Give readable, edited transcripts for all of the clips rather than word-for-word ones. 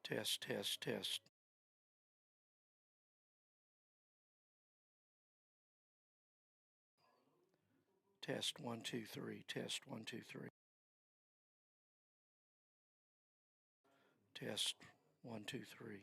Test, test, test. Test 1, 2, 3. Test 1, 2, 3. Test 1, 2, 3.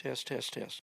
Test, test, test.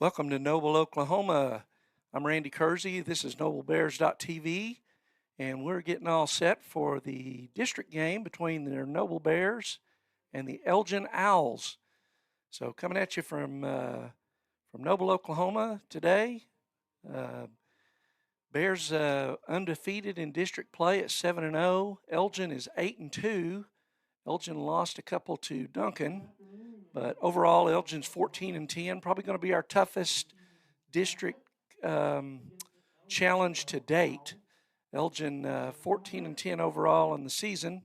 Welcome to Noble, Oklahoma. I'm Randy Kersey. This is NobleBears.tv, and we're getting all set for the district game between the Noble Bears and the Elgin Owls. So coming at you from Noble, Oklahoma today. Bears undefeated in district play at 7-0. Elgin is 8-2. Elgin lost a couple to Duncan. But overall, Elgin's 14-10, probably going to be our toughest district challenge to date. Elgin 14-10 overall in the season,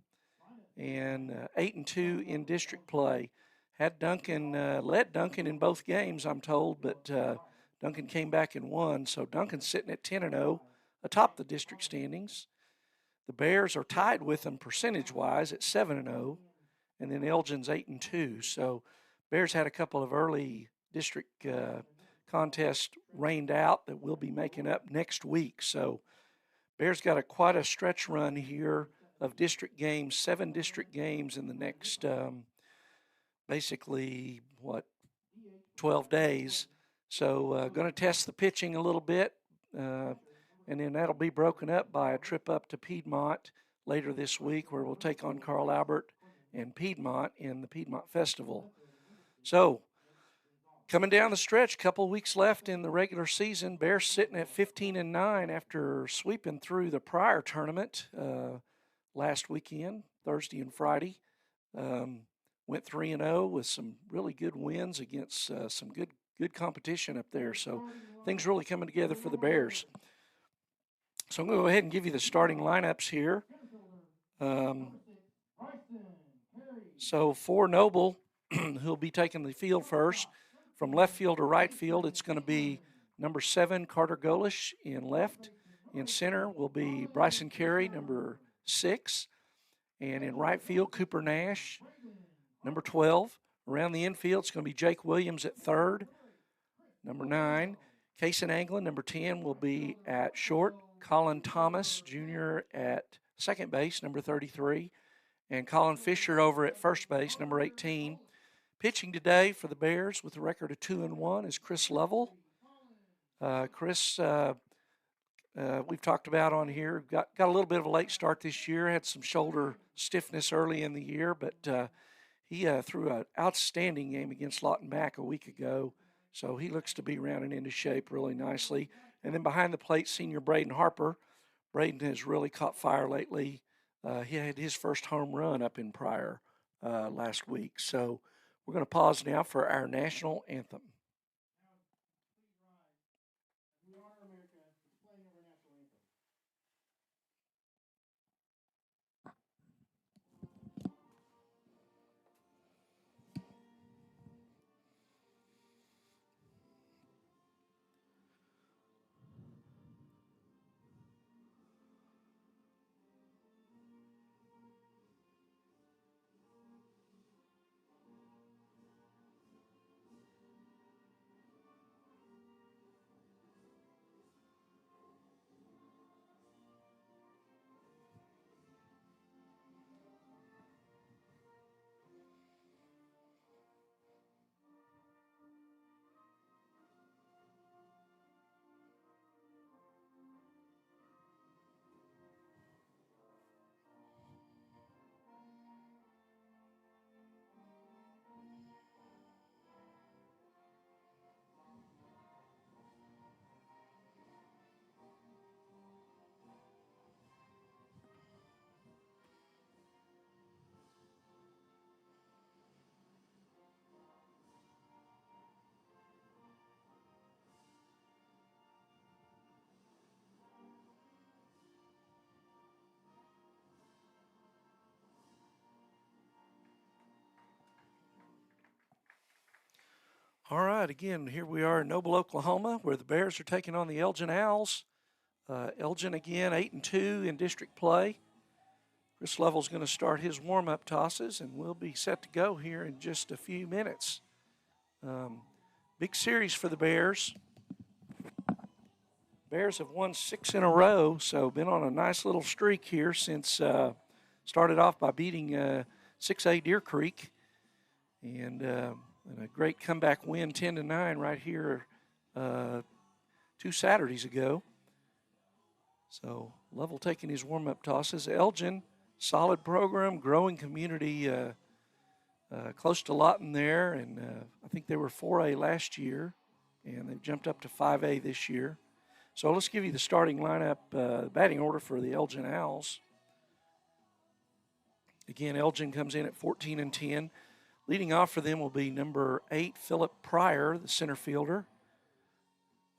and 8-2 in district play. Had Duncan led Duncan in both games, I'm told, but Duncan came back and won. So Duncan's sitting at 10-0, atop the district standings. The Bears are tied with them percentage-wise at 7-0. And then Elgin's 8-2. So Bears had a couple of early district contests rained out that we'll be making up next week. So Bears got quite a stretch run here of district games, 7 district games in the next, basically, 12 days. So going to test the pitching a little bit, and then that'll be broken up by a trip up to Piedmont later this week where we'll take on Carl Albert and Piedmont in the Piedmont Festival. So, coming down the stretch, couple weeks left in the regular season. Bears sitting at 15-9 after sweeping through the prior tournament last weekend, Thursday and Friday. Went 3-0 with some really good wins against some good competition up there. So, things really coming together for the Bears. So, I'm going to go ahead and give you the starting lineups here. So for Noble, who'll be taking the field first, from left field to right field, it's going to be number 7, Carter Golish in left. In center will be Bryson Carey, number 6. And in right field, Cooper Nash, number 12. Around the infield, it's going to be Jake Williams at third. Number 9, Kason Anglin, number 10, will be at short. Colin Thomas, Jr. at second base, number 33. And Colin Fisher over at first base, number 18. Pitching today for the Bears with a record of 2-1 is Chris Lovell. Chris, we've talked about on here, got a little bit of a late start this year, had some shoulder stiffness early in the year, but he threw an outstanding game against Lawton Mack a week ago, so he looks to be rounding into shape really nicely. And then behind the plate, senior Braden Harper. Braden has really caught fire lately. He had his first home run up in Pryor last week. So we're going to pause now for our national anthem. All right, again, here we are in Noble, Oklahoma, where the Bears are taking on the Elgin Owls. Elgin, again, 8-2 in district play. Chris Lovell's going to start his warm-up tosses, and we'll be set to go here in just a few minutes. Big series for the Bears. Bears have won 6 in a row, so been on a nice little streak here since started off by beating 6A Deer Creek. And a great comeback win, 10-9 right here 2 Saturdays ago. So Lovell taking his warm-up tosses. Elgin, solid program, growing community, close to Lawton there, and I think they were 4A last year, and they've jumped up to 5A this year. So let's give you the starting lineup, batting order for the Elgin Owls. Again, Elgin comes in at 14-10. Leading off for them will be number 8, Philip Pryor, the center fielder.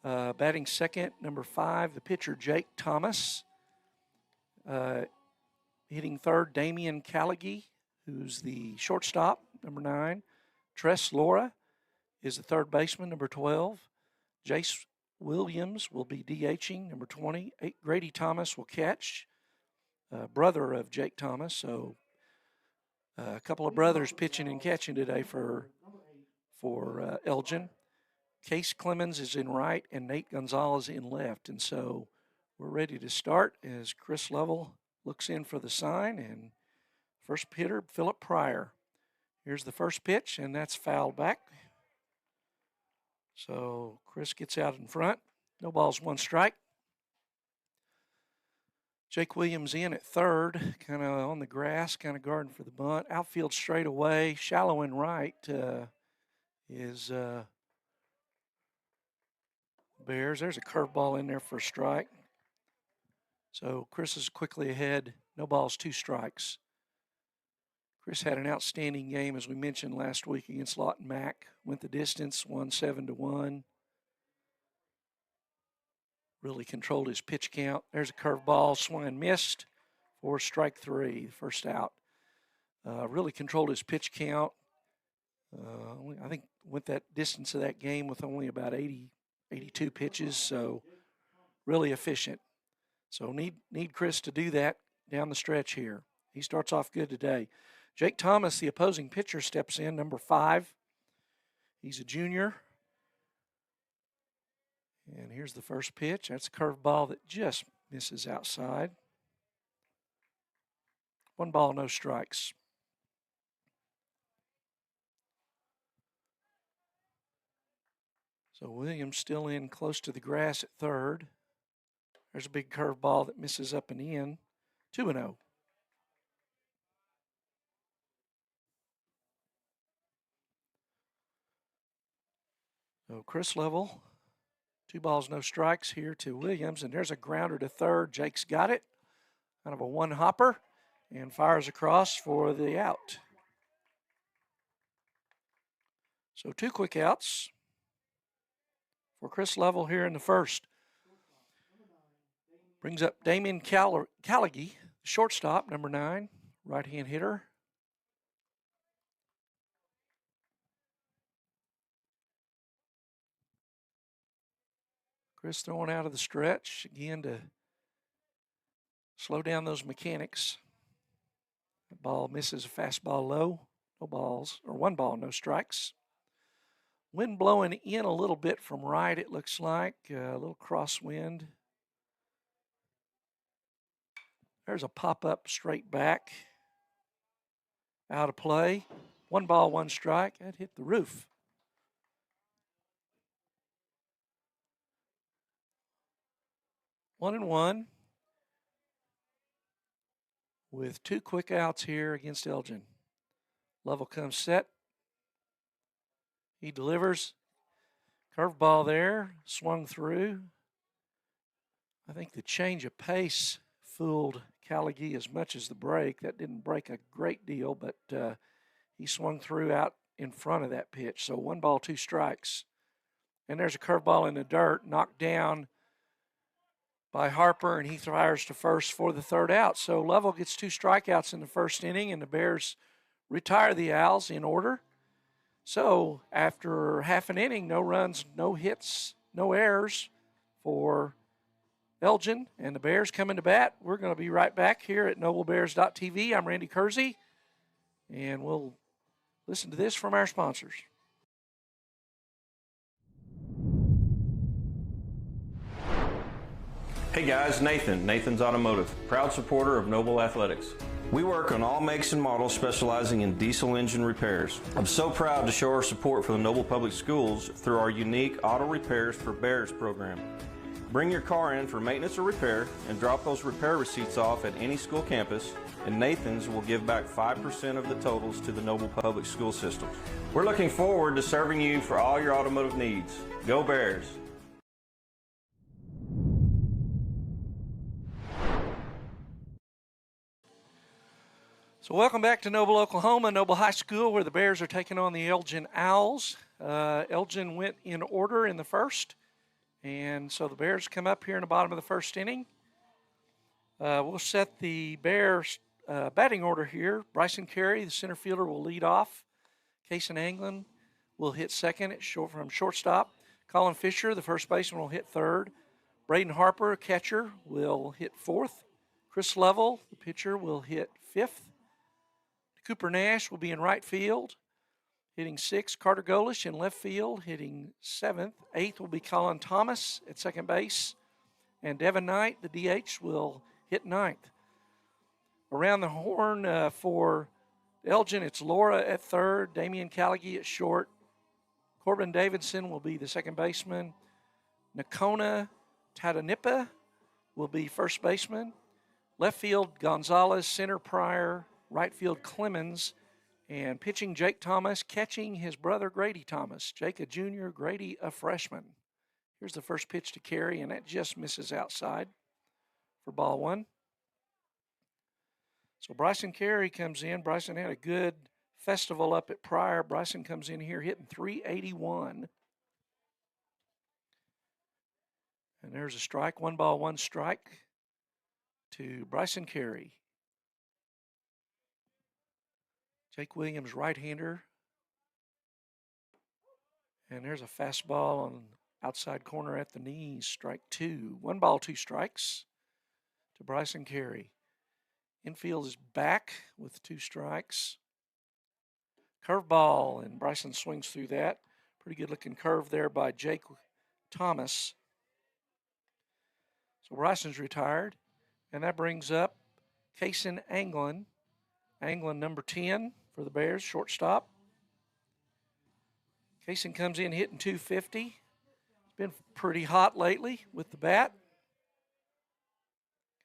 Batting second, number 5, the pitcher, Jake Thomas. Hitting third, Damian Callaghy, who's the shortstop, number 9. Tress Laura is the third baseman, number 12. Jace Williams will be DHing, number 20. Grady Thomas will catch, brother of Jake Thomas. So a couple of brothers pitching and catching today for Elgin. Case Clemens is in right and Nate Gonzalez in left. And so we're ready to start as Chris Lovell looks in for the sign. And first hitter, Philip Pryor. Here's the first pitch, and that's fouled back. So Chris gets out in front. No balls, 1 strike. Jake Williams in at third, kind of on the grass, kind of guarding for the bunt. Outfield straight away, shallow in right is Bears. There's a curveball in there for a strike. So Chris is quickly ahead. No balls, 2 strikes. Chris had an outstanding game, as we mentioned last week, against Lawton Mack. Went the distance, won 7-1. Really controlled his pitch count. There's a curveball, swung and missed for strike 3, first out. Really controlled his pitch count. I think went that distance of that game with only about 82 pitches, so really efficient. So need Chris to do that down the stretch here. He starts off good today. Jake Thomas, the opposing pitcher, steps in, number 5. He's a junior. And here's the first pitch. That's a curveball that just misses outside. 1 ball, no strikes. So Williams still in close to the grass at third. There's a big curveball that misses up and in. 2-0. So Chris Lovell, 2 balls, no strikes here to Williams, and there's a grounder to third. Jake's got it. Kind of a one-hopper and fires across for the out. So 2 quick outs for Chris Lovell here in the first. Brings up Damian Callaghy, shortstop, number 9, right-hand hitter. Chris throwing out of the stretch again to slow down those mechanics. The ball misses a fastball low. No balls, or 1 ball, no strikes. Wind blowing in a little bit from right, it looks like. A little crosswind. There's a pop-up straight back. Out of play. 1 ball, 1 strike. That hit the roof. One and one with 2 quick outs here against Elgin. Lovell comes set. He delivers. Curveball there, swung through. I think the change of pace fooled Callaghy as much as the break. That didn't break a great deal, but he swung through out in front of that pitch. So 1 ball, 2 strikes. And there's a curveball in the dirt, knocked down by Harper, and he fires to first for the 3rd out. So Lovell gets 2 strikeouts in the first inning, and the Bears retire the Owls in order. So after half an inning, no runs, no hits, no errors for Elgin, and the Bears coming to bat. We're going to be right back here at NobleBears.tv. I'm Randy Kersey, and we'll listen to this from our sponsors. Hey guys, Nathan's Automotive, proud supporter of Noble Athletics. We work on all makes and models specializing in diesel engine repairs. I'm so proud to show our support for the Noble Public Schools through our unique Auto Repairs for Bears program. Bring your car in for maintenance or repair and drop those repair receipts off at any school campus, and Nathan's will give back 5% of the totals to the Noble Public School system. We're looking forward to serving you for all your automotive needs. Go Bears! So welcome back to Noble, Oklahoma, Noble High School, where the Bears are taking on the Elgin Owls. Elgin went in order in the first, and so the Bears come up here in the bottom of the first inning. We'll set the Bears batting order here. Bryson Carey, the center fielder, will lead off. Kason Anglin will hit second from shortstop. Colin Fisher, the first baseman, will hit third. Braden Harper, catcher, will hit fourth. Chris Lovell, the pitcher, will hit fifth. Cooper Nash will be in right field, hitting sixth. Carter Golish in left field, hitting seventh. Eighth will be Colin Thomas at second base. And Devin Knight, the DH, will hit ninth. Around the horn for Elgin, it's Laura at third, Damian Callaghy at short. Corbin Davidson will be the second baseman. Nakona Tadanipa will be first baseman. Left field, Gonzalez, center Pryor, right field Clemens, and pitching Jake Thomas, catching his brother Grady Thomas. Jake a junior, Grady a freshman. Here's the first pitch to Carey, and that just misses outside for ball one. So Bryson Carey comes in. Bryson had a good festival up at Pryor. Bryson comes in here hitting .381. And there's a strike, 1 ball, 1 strike to Bryson Carey. Jake Williams, right-hander. And there's a fastball on outside corner at the knees, strike 2. 1 ball, 2 strikes to Bryson Carey. Infield is back with 2 strikes. Curveball, and Bryson swings through that. Pretty good-looking curve there by Jake Thomas. So Bryson's retired, and that brings up Kason Anglin. Anglin, number 10 for the Bears, shortstop. Kason comes in hitting .250. He's been pretty hot lately with the bat.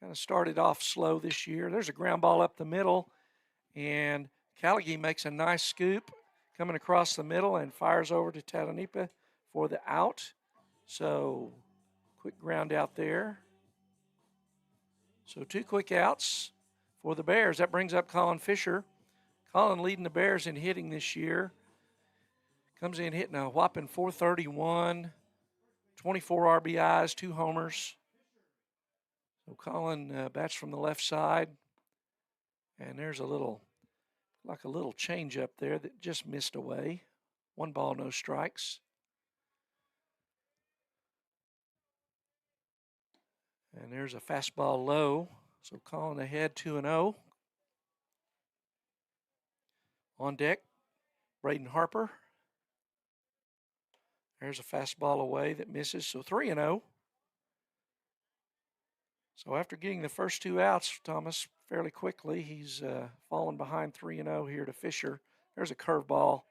Kind of started off slow this year. There's a ground ball up the middle, and Callaghy makes a nice scoop coming across the middle and fires over to Tadanipa for the out. So quick ground out there. So 2 quick outs for the Bears. That brings up Colin Fisher. Colin leading the Bears in hitting this year. Comes in hitting a whopping .431, 24 RBIs, 2 homers. So Colin bats from the left side. And there's a little change up there that just missed away. 1 ball, no strikes. And there's a fastball low. So Colin ahead 2-0. On deck, Braden Harper. There's a fastball away that misses, so 3-0. So after getting the first 2 outs, Thomas, fairly quickly, he's fallen behind 3-0 here to Fisher. There's a curveball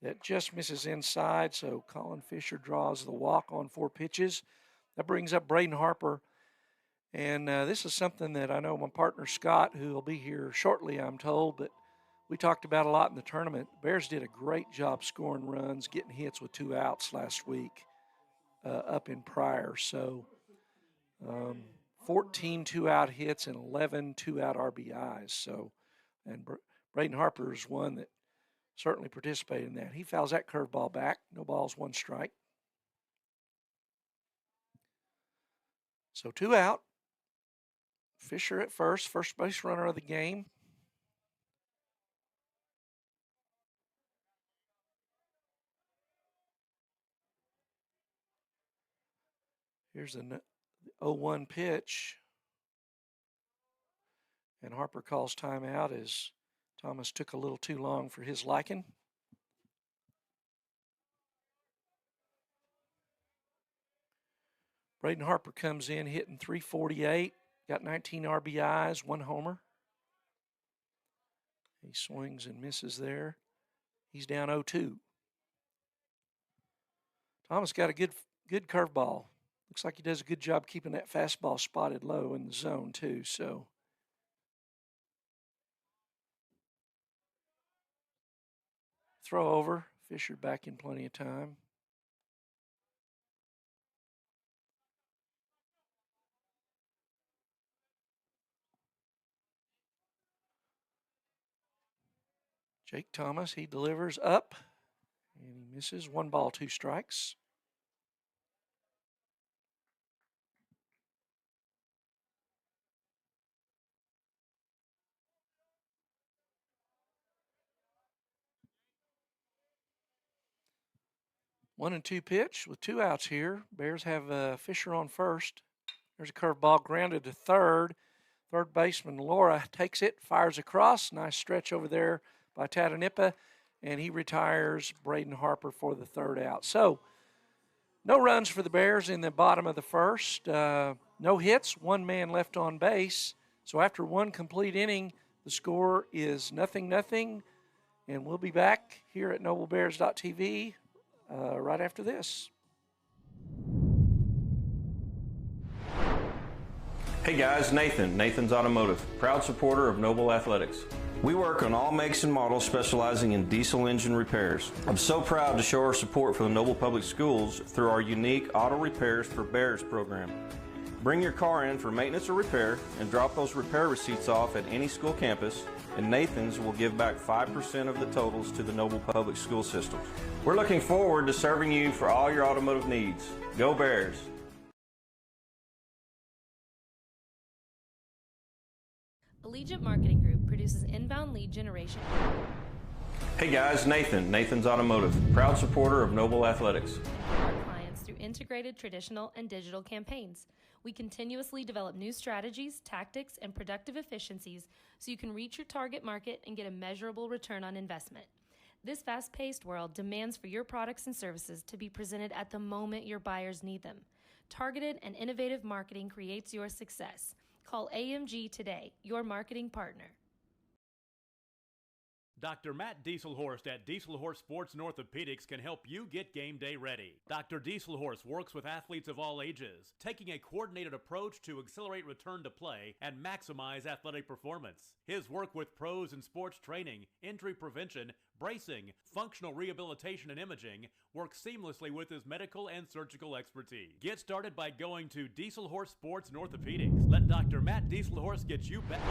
that just misses inside, so Colin Fisher draws the walk on 4 pitches. That brings up Braden Harper. And this is something that I know my partner Scott, who will be here shortly, I'm told, but we talked about a lot in the tournament. Bears did a great job scoring runs, getting hits with 2 outs last week up in Pryor. So 14 2-out hits and 11 2-out RBIs. So, and Braden Harper is one that certainly participated in that. He fouls that curveball back. No balls, 1 strike. So 2 out. Fisher at first base runner of the game. Here's the 0-1 pitch. And Harper calls timeout as Thomas took a little too long for his liking. Braden Harper comes in hitting .348, got 19 RBIs, 1 homer. He swings and misses there. He's down 0-2. Thomas got a good curveball. Looks like he does a good job keeping that fastball spotted low in the zone too. So throw over. Fisher back in plenty of time. Jake Thomas, he delivers up, and he misses. 1 ball, 2 strikes. One and two pitch with 2 outs here. Bears have Fisher on first. There's a curveball grounded to third. Third baseman Laura takes it, fires across. Nice stretch over there by Tatanippa, and he retires Braden Harper for the 3rd out. So no runs for the Bears in the bottom of the first. No hits, 1 man left on base. So after 1 complete inning, the score is 0-0. And we'll be back here at NobleBears.tv right after this. Hey guys, Nathan's Automotive, proud supporter of Noble Athletics. We work on all makes and models specializing in diesel engine repairs. I'm so proud to show our support for the Noble Public Schools through our unique Auto Repairs for Bears program. Bring your car in for maintenance or repair and drop those repair receipts off at any school campus, and Nathan's will give back 5% of the totals to the Noble Public School system. We're looking forward to serving you for all your automotive needs. Go Bears! Allegiant Marketing Group produces inbound lead generation. Hey guys, Nathan's Automotive, proud supporter of Noble Athletics. Our clients through integrated traditional and digital campaigns. We continuously develop new strategies, tactics, and productive efficiencies so you can reach your target market and get a measurable return on investment. This fast-paced world demands for your products and services to be presented at the moment your buyers need them. Targeted and innovative marketing creates your success. Call AMG today, your marketing partner. Dr. Matt Dieselhorst at Dieselhorst Sports and Orthopedics can help you get game day ready. Dr. Dieselhorst works with athletes of all ages, taking a coordinated approach to accelerate return to play and maximize athletic performance. His work with pros in sports training, injury prevention, bracing, functional rehabilitation, and imaging works seamlessly with his medical and surgical expertise. Get started by going to Dieselhorst Sports and Orthopedics. Let Dr. Matt Dieselhorst get you back.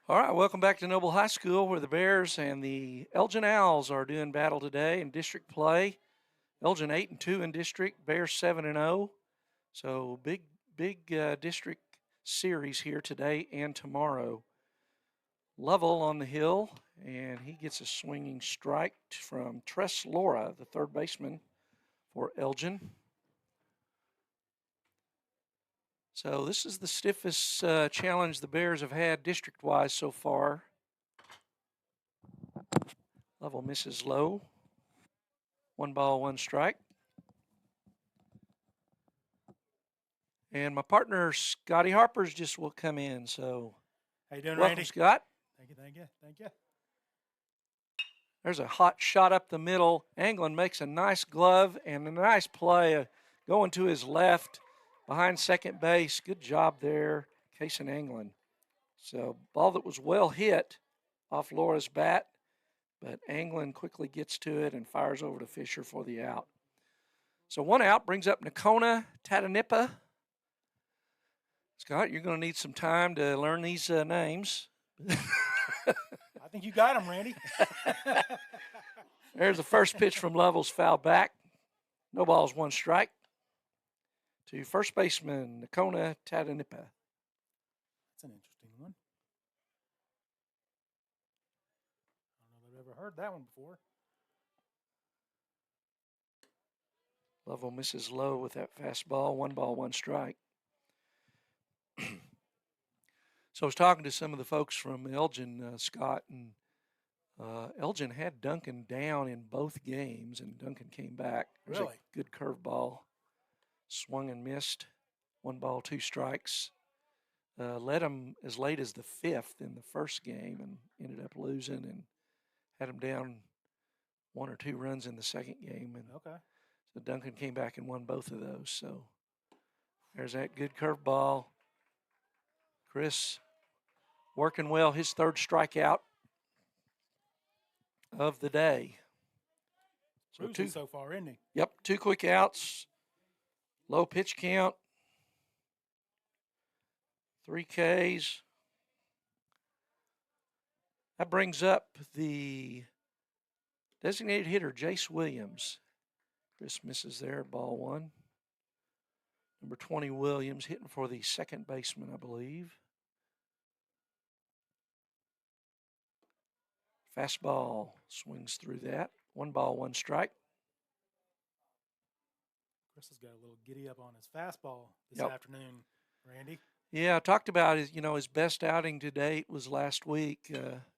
All right, welcome back to Noble High School, where the Bears and the Elgin Owls are doing battle today in district play. Elgin 8-2 in district, Bears 7-0. So big district series here today and tomorrow. Lovell on the hill, and he gets a swinging strike from Tress Laura, the 3rd baseman for Elgin. So this is the stiffest challenge the Bears have had district-wise so far. Lovell misses low. 1 ball, 1 strike. And my partner, Scotty Harper's just will come in. So how you doing, welcome, Randy? Scott. Thank you. There's a hot shot up the middle. Anglin makes a nice glove and a nice play going to his left. Behind second base, good job there, Case and Anglin. So ball that was well hit off Laura's bat, but Anglin quickly gets to it and fires over to Fisher for the out. So 1 out brings up Nakona Tatanippa. Scott, you're going to need some time to learn these names. I think you got him, Randy. There's the first pitch from Lovell's foul back. No balls, 1 strike. To first baseman, Nakona Tatanippa. That's an interesting one. I don't know if I've ever heard that one before. Lovell misses low with that fastball. 1 ball, 1 strike. So I was talking to some of the folks from Elgin, Scott, and Elgin had Duncan down in both games, and Duncan came back. There's Really? a good curveball. Swung and missed. 1 ball, 2 strikes. led them as late as the 5th in the first game and ended up losing and had them down 1 or 2 runs in the second game. And Okay. so Duncan came back and won both of those. So there's that good curveball. Chris working well, his 3rd strikeout of the day. So Cruising so far, isn't he? Yep, 2 quick outs, low pitch count, 3 Ks. That brings up the designated hitter, Jace Williams. Chris misses there, ball 1. Number 20, Williams, hitting for the second baseman, I believe. Fastball swings through that. 1 ball, 1 strike. Chris has got a little giddy up on his fastball this Yep. afternoon, Randy. Yeah, I talked about his best outing to date was last week.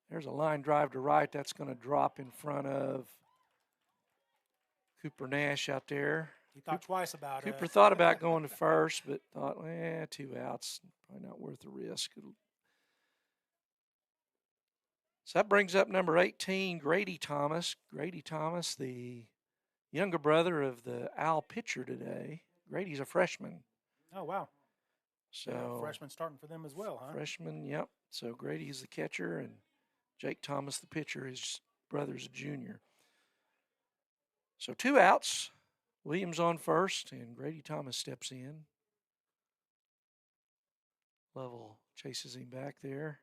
There's a line drive to right. That's going to drop in front of Cooper Nash out there. He thought twice about it. Cooper thought about going to first, but thought, 2 outs, probably not worth the risk. So that brings up number 18, Grady Thomas. Grady Thomas, the younger brother of the Owl pitcher today. Grady's a freshman. Oh, wow. So freshman starting for them as well, huh? Freshman, yep. So Grady's the catcher and Jake Thomas the pitcher. His brother's a junior. So 2 outs. Williams on first, and Grady Thomas steps in. Lovell chases him back there.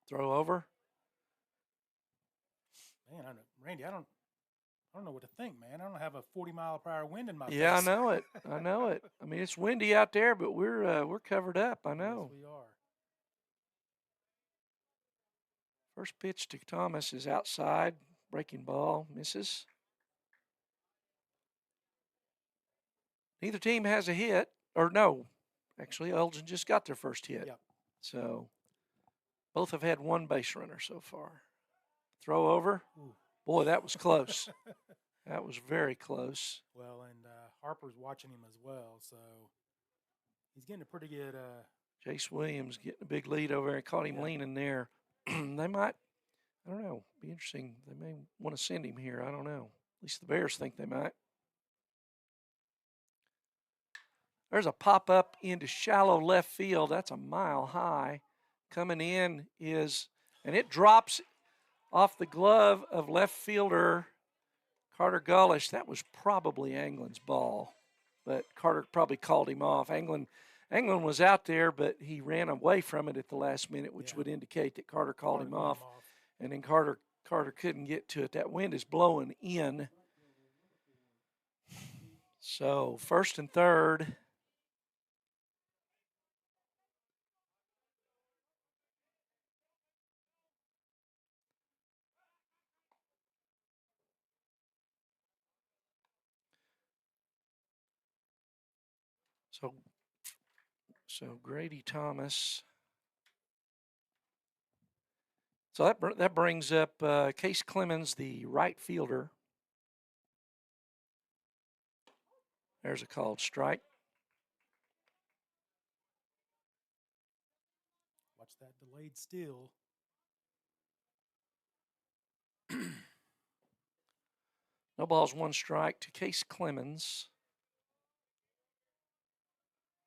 Throw over. Man, Randy, I don't know what to think, man. I don't have a 40-mile-per-hour wind in my Yeah, I face. know it. I know it. I mean, it's windy out there, but we're covered up. I know. Yes, we are. First pitch to Thomas is outside. Breaking ball. Misses. Neither team has a hit. Or no. Actually, Elgin just got their first hit. Yep. So both have had 1 base runner so far. Throw over. Ooh. Boy, that was close. That was very close. Well, and Harper's watching him as well, so he's getting a pretty good. Jace Williams getting a big lead over there. Caught him leaning there. They might, I don't know, be interesting. They may want to send him here. I don't know. At least the Bears think they might. There's a pop-up into shallow left field. That's a mile high. Coming in is, and it drops off the glove of left fielder Carter Gullish. That was probably Anglin's ball, but Carter probably called him off. Anglin was out there, but he ran away from it at the last minute, which would indicate that Carter called him off. And then Carter couldn't get to it. That wind is blowing in. So 1st and 3rd. So Grady Thomas. So that brings up Case Clemens, the right fielder. There's a called strike. Watch that delayed steal. No balls, 1 strike to Case Clemens.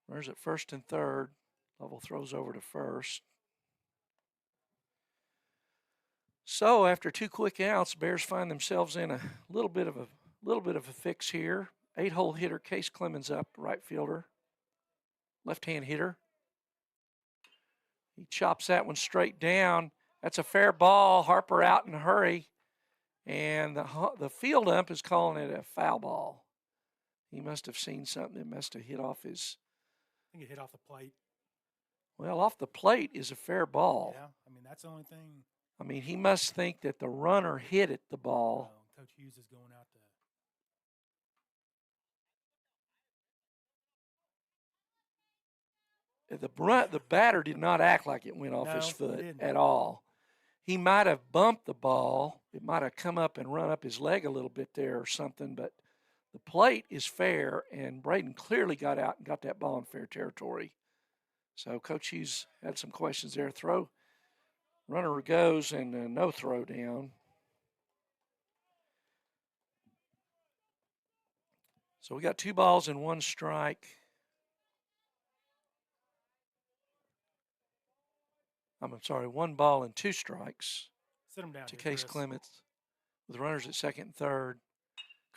There's at 1st and 3rd. Lovell throws over to first. So after 2 quick outs, Bears find themselves in a little bit of a fix here. 8-hole hitter Case Clemens up, right fielder, left-hand hitter. He chops that one straight down. That's a fair ball. Harper out in a hurry, and the field ump is calling it a foul ball. He must have seen something that must have hit off his. I think it hit off the plate. Well, off the plate is a fair ball. Yeah, I mean, that's the only thing. I mean, he must think that the runner hit it, the ball. Coach Hughes is going out to. The batter did not act like it went off his No, he foot didn't. at all. he might have bumped the ball. It might have come up and run up his leg a little bit there or something, but the plate is fair, and Braden clearly got out and got that ball in fair territory. So Coach Hughes had some questions there. Throw, runner goes, and no throw down. So we got 2 balls and 1 strike. I'm sorry, 1 ball and 2 strikes Sit him down to here, Case Chris. Clements with runners at second and third.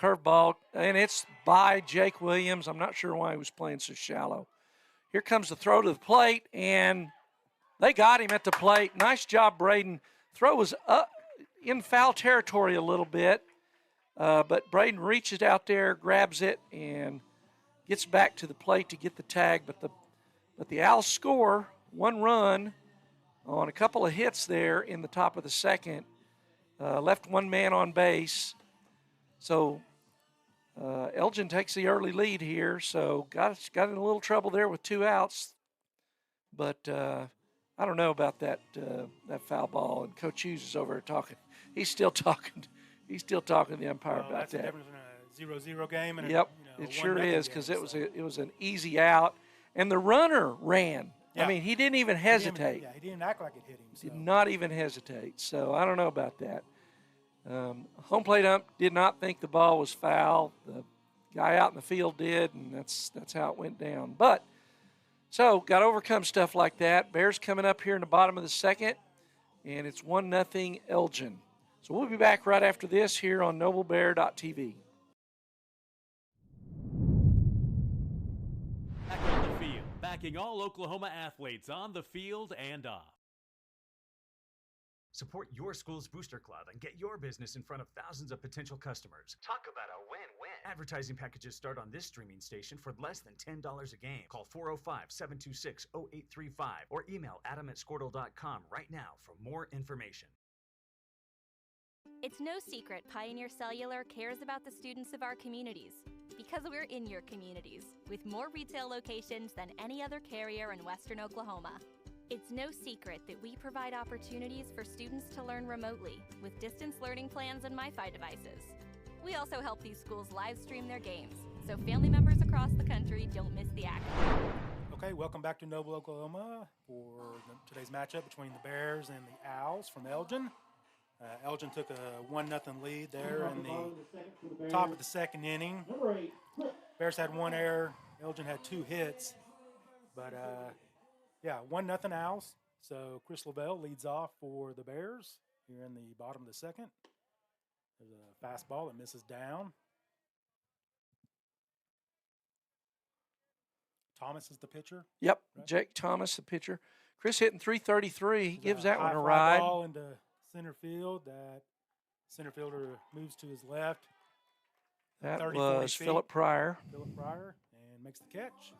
Curveball, and it's by Jake Williams. I'm not sure why he was playing so shallow. Here comes the throw to the plate, and they got him at the plate. Nice job, Braden. Throw was up in foul territory a little bit, but Braden reaches out there, grabs it, and gets back to the plate to get the tag. But the Owls score 1 run on a couple of hits there in the top of the second. Left 1 man on base. So Elgin takes the early lead here. So got in a little trouble there with 2 outs. But I don't know about that foul ball. And Coach Hughes is over there talking. He's still talking. He's still talking to the umpire about that's that. That's the difference in a 0-0 game and yep, a it sure 1-0 is, game, because so. it was an easy out, and the runner ran. Yeah. I mean, he didn't even hesitate. He didn't act like it hit him. So. Did not even hesitate. So I don't know about that. Home plate ump did not think the ball was foul. The guy out in the field did, and that's how it went down. But so got to overcome stuff like that. Bears coming up here in the bottom of the second, and it's 1-0 Elgin. So we'll be back right after this here on NobleBear.tv. Back on the field, backing all Oklahoma athletes on the field and off. Support your school's booster club and get your business in front of thousands of potential customers. Talk about a win-win. Advertising packages start on this streaming station for less than $10 a game. Call 405-726-0835 or email adam@squirtle.com right now for more information. It's no secret Pioneer Cellular cares about the students of our communities because we're in your communities with more retail locations than any other carrier in Western Oklahoma. It's no secret that we provide opportunities for students to learn remotely with distance learning plans and MiFi devices. We also help these schools live stream their games, so family members across the country don't miss the action. Okay, welcome back to Noble, Oklahoma for today's matchup between the Bears and the Owls from Elgin. Elgin took a 1-0 lead there in the top of the second inning. Bears had 1 error. Elgin had 2 hits. But, 1-0 Owls. So Chris Lavelle leads off for the Bears here in the bottom of the second. There's a fastball that misses down. Thomas is the pitcher. Yep, right? Jake Thomas, the pitcher. Chris hitting .333. He gives that one a high fly ride. Ball into center field. That center fielder moves to his left. That 30, was 40 feet. Philip Pryor. Philip Pryor, and makes the catch.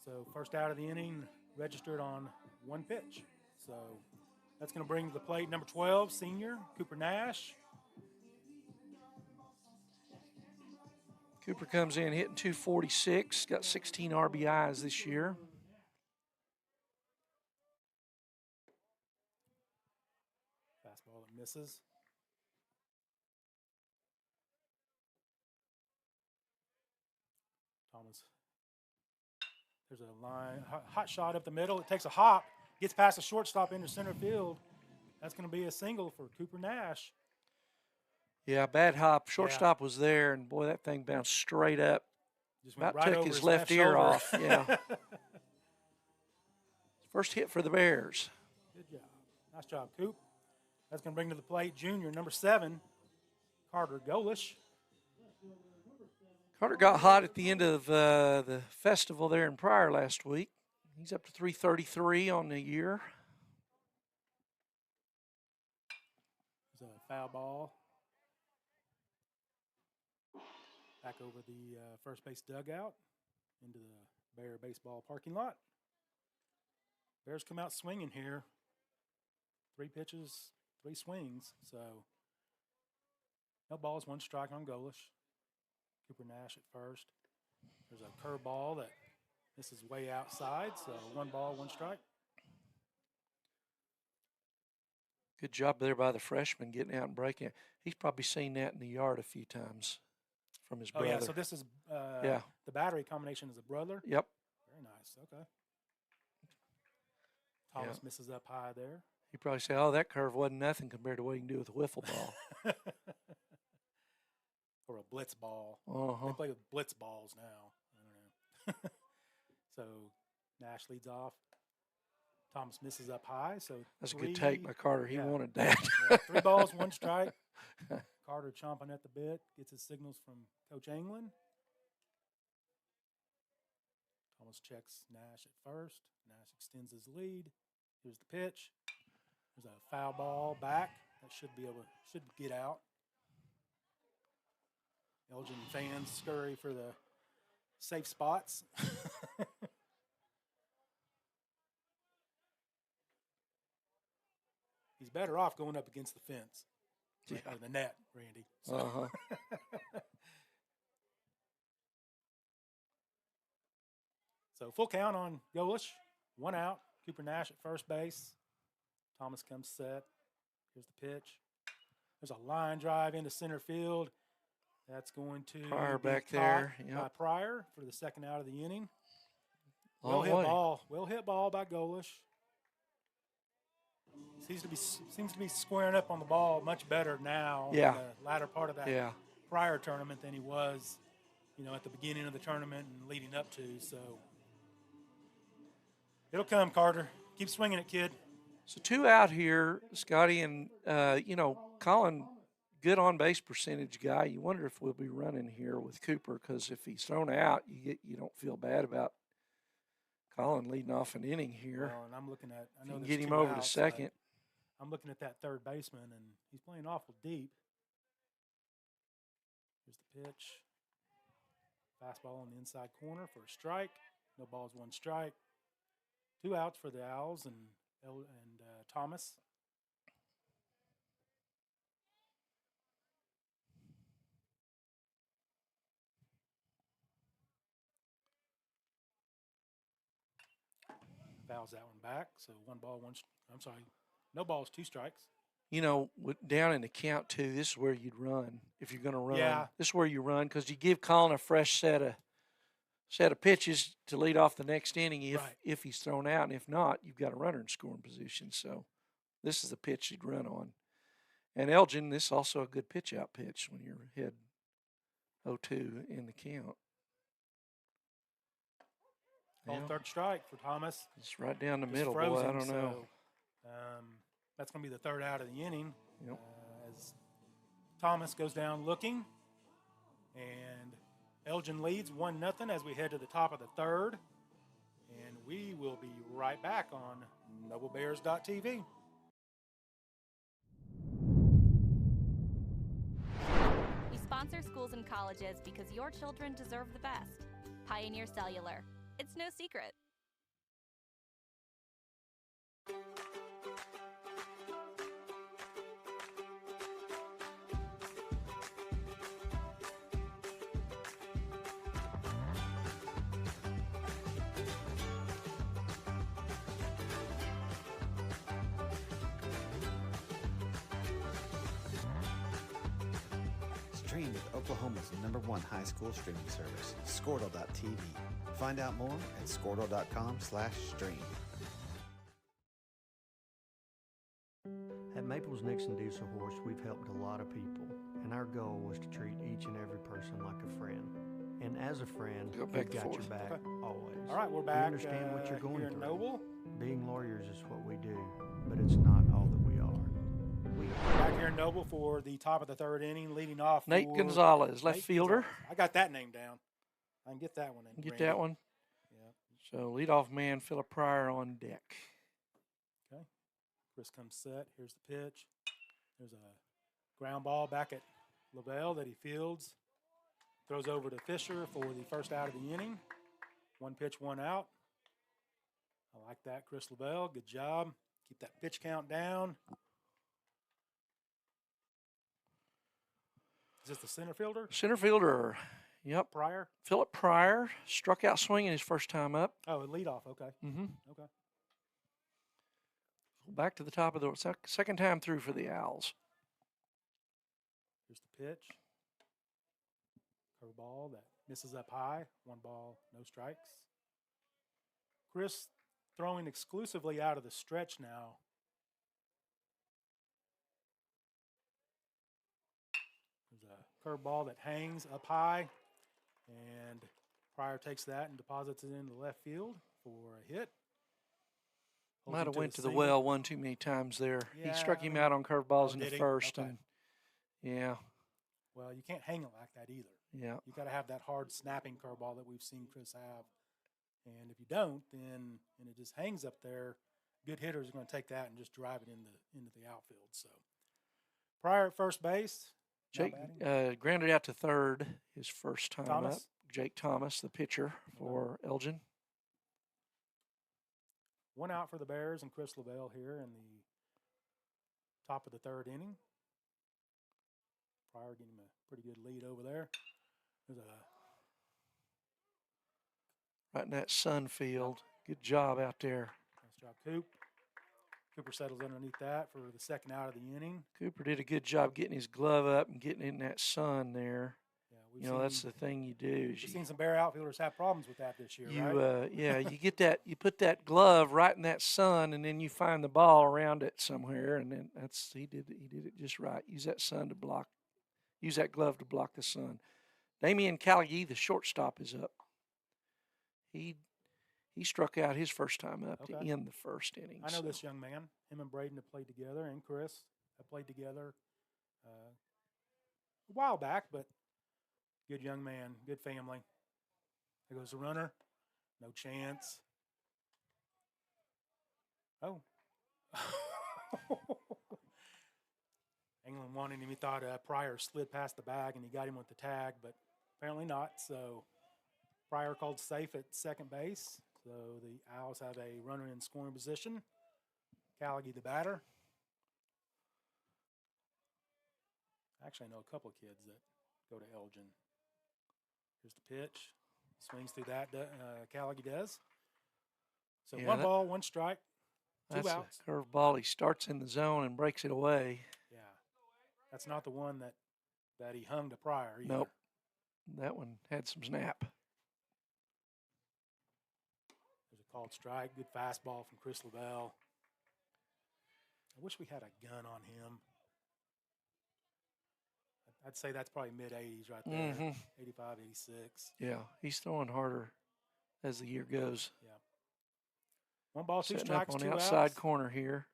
So first out of the inning, registered on 1 pitch. So that's going to bring to the plate number 12, senior, Cooper Nash. Cooper comes in hitting .246. Got 16 RBIs this year. Fastball that misses. Thomas. There's a line, hot shot up the middle. It takes a hop, gets past the shortstop into center field. That's going to be a single for Cooper Nash. Yeah, bad hop. Shortstop was there, and boy, that thing bounced straight up. Just went About right took over his left ear shoulder. off. Yeah. First hit for the Bears. Good job. Nice job, Coop. That's going to bring to the plate junior, number 7, Carter Golish. Carter got hot at the end of the festival there in Pryor last week. He's up to .333 on the year. It's a foul ball. Back over the first base dugout into the Bear baseball parking lot. Bears come out swinging here. 3 pitches, 3 swings. So no balls, 1 strike on Golish. Cooper Nash at first. There's a curveball that misses way outside. So 1 ball, 1 strike. Good job there by the freshman getting out and breaking it. He's probably seen that in the yard a few times from his brother. Oh, yeah, so this is Yeah. the battery combination is a brother? Yep. Very nice, okay. Thomas misses up high there. He probably say, "Oh, that curve wasn't nothing compared to what you can do with a wiffle ball." Or a blitz ball. Uh-huh. They play with blitz balls now. I don't know. So Nash leads off. Thomas misses up high. So That's a good take by Carter. He wanted that. 3 balls, 1 strike. Carter chomping at the bit. Gets his signals from Coach England. Thomas checks Nash at first. Nash extends his lead. Here's the pitch. There's a foul ball back. That should get out. Elgin fans scurry for the safe spots. He's better off going up against the fence. Or the net, Randy. So. Uh-huh. So full count on Golish. 1 out. Cooper Nash at first base. Thomas comes set. Here's the pitch. There's a line drive into center field. That's going to Pryor be back caught there. by Pryor for the 2nd out of the inning. Long way. Well hit ball by Golish. Seems to be squaring up on the ball much better now. Yeah. In the latter part of that prior tournament than he was, at the beginning of the tournament and leading up to. So it'll come, Carter. Keep swinging it, kid. So 2 out here, Scotty, and Colin, good on base percentage guy. You wonder if we'll be running here with Cooper, because if he's thrown out, you don't feel bad about Colin leading off an inning here. Well, and I'm looking at, I know you can there's get him 2 over outs, to second. I'm looking at that third baseman, and he's playing awful deep. Here's the pitch. Fastball on the inside corner for a strike. No balls, 1 strike. 2 outs for the Owls and Thomas. Fouls that one back. So 1 ball, 1. I'm sorry, no balls, 2 strikes. Down in the count 2, this is where you'd run if you're going to run. Yeah. This is where you run, because you give Colin a fresh set of pitches to lead off the next inning if he's thrown out, and if not, you've got a runner in scoring position. So this is the pitch you'd run on. And Elgin, this is also a good pitch out pitch when you're ahead 0-2 in the count. Called 3rd strike for Thomas. It's right down the Just middle, froze boy. I him, don't know. So, that's going to be the 3rd out of the inning. Yep. As Thomas goes down looking, and Elgin leads 1-0 as we head to the top of the 3rd. And we will be right back on NobleBears.tv. We sponsor schools and colleges because your children deserve the best. Pioneer Cellular. It's no secret. Stream with Oklahoma's #1 high school streaming service, Squirtle.tv. Find out more at squirtle.com/stream. At Maples Nixon Diesel Horse, we've helped a lot of people, and our goal was to treat each and every person like a friend. And as a friend, Go we've back got and your forth. back always. All right, we're We back understand what you're going here in through. Noble. Being lawyers is what we do, but it's not all that we are. Back here in Noble for the top of the 3rd inning, leading off Nate for Gonzalez, left Nate fielder. Gonzalez. I got that name down. I can get that one in. Get Randy. that one. Yeah. So leadoff man Philip Pryor on deck. Okay. Chris comes set. Here's the pitch. There's a ground ball back at Lavelle that he fields. Throws over to Fisher for the 1st out of the inning. 1 pitch, 1 out. I like that, Chris Lavelle. Good job. Keep that pitch count down. Is this the center fielder? Center fielder, yep. Pryor? Philip Pryor struck out swinging his first time up. Oh, leadoff. Okay. Mm-hmm. Okay. Back to the top of the second time through for the Owls. Here's the pitch. Curveball that misses up high. 1 ball, no strikes. Chris throwing exclusively out of the stretch now. There's a curveball that hangs up high, and Pryor takes that and deposits it into left field for a hit. Holds Might him have went to the single. well one too many times there. Yeah, He struck I him mean- out on curveballs Oh, in the did he? first, Okay. and yeah, Well, you can't hang it like that either. yeah. You got to have that hard snapping curveball that we've seen Chris have. And if you don't, then and it just hangs up there, good hitters are going to take that and just drive it into the outfield. So Pryor at first base. now Jake batting. grounded out to third his first time Thomas. up. Jake Thomas, the pitcher for Elgin. 1 out for the Bears and Chris Lavelle here in the top of the 3rd inning. Pryor getting a pretty good lead over there. There's a Right in that sun field. Good job out there. nice job, Coop. Cooper settles underneath that for the 2nd out of the inning. Cooper did a good job getting his glove up and getting in that sun there. Yeah, You know, that's the thing you do. Is We've you, seen some Bear outfielders have problems with that this year, right? yeah, you get that, you put that glove right in that sun, and then you find the ball around it somewhere, and then he did it just right. Use that glove to block the sun. Damian Callaghe, the shortstop, is up. He struck out his first time up to Okay. end the first inning. I know so. this young man. Him and Braden have played together, and Chris have played together a while back, but good young man, good family. There goes the runner. No chance. Oh. England wanted him. He thought Pryor slid past the bag, and he got him with the tag, but apparently not. So Pryor called safe at second base. So the Owls have a runner in scoring position. Callaghe, the batter. Actually, I know a couple of kids that go to Elgin. Here's the pitch. Swings through that. Callaghe does. So Yeah, 1 that- ball, 1 strike, 2 That's outs. a curveball. He starts in the zone and breaks it away. Yeah, that's not the one that he hung to Pryor either. Nope. That one had some snap. There's a called strike. Good fastball from Chris Lavelle. I wish we had a gun on him. I'd say that's probably mid-80s right there, Mhm. 85, 86. Yeah, he's throwing harder as the year goes. Yeah. 1 ball, 2 Setting up strikes, on 2 the outside outs. corner here.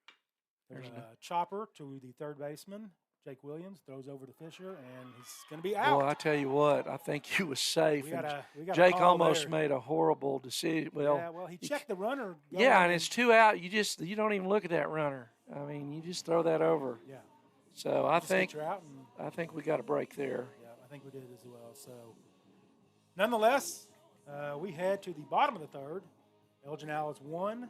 There's There's a chopper to the third baseman. Jake Williams throws over to Fisher, and he's going to be out. Boy, I tell you what, I think he was safe. we and got a Jake call almost there. made a horrible decision. Well, yeah, well, he checked the runner. yeah, going and it's 2 out. You don't even look at that runner. I mean, you just throw that over. Yeah. So I Just get think you out and we got a break there. yeah, I think we did as well. So, nonetheless, we head to the bottom of the 3rd. Elgin Owls 1,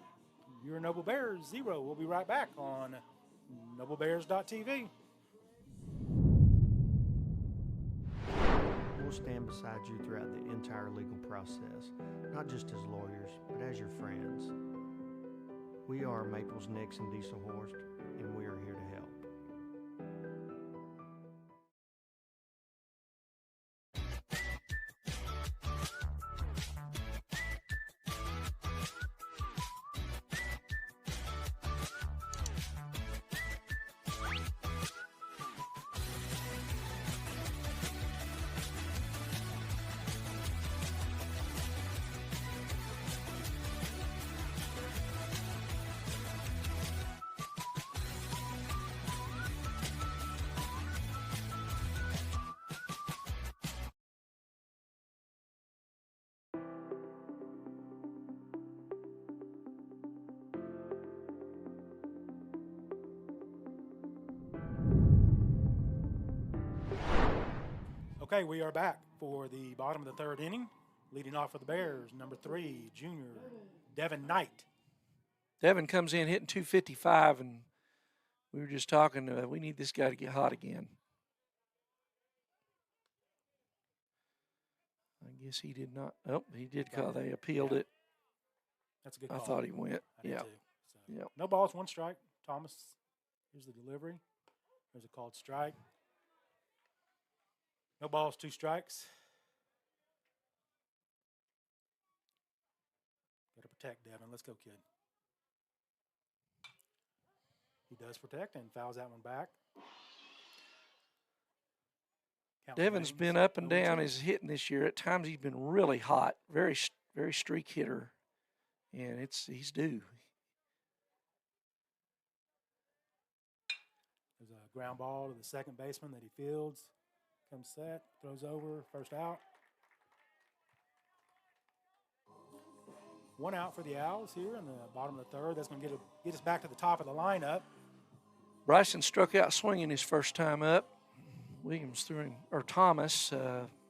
your Noble Bears 0. We'll be right back on NobleBears.tv. We'll stand beside you throughout the entire legal process, not just as lawyers, but as your friends. We are Maples, Nix, and Dieselhorst, and we are here to help. Okay, we are back for the bottom of the 3rd inning. Leading off for the Bears, number 3, junior Devin Knight. Devin comes in hitting 255, and we were just talking. We need this guy to get hot again. I guess he did not. Oh, he did call. They appealed Yeah. it. That's a good I call. thought he went. I did Yeah. too. So Yep. No balls, 1 strike. Thomas, here's the delivery. There's a called strike. No balls, 2 strikes. Got to protect, Devin. Let's go, kid. He does protect and fouls that one back. Count Devin's remains been up and 0-2. down his hitting this year. At times he's been really hot, very streak hitter, and he's due. There's a ground ball to the second baseman that he fields. Comes set, throws over, first out. 1 out for the Owls here in the bottom of the third. That's going to get us back to the top of the lineup. Bryson struck out swinging his first time up. Thomas,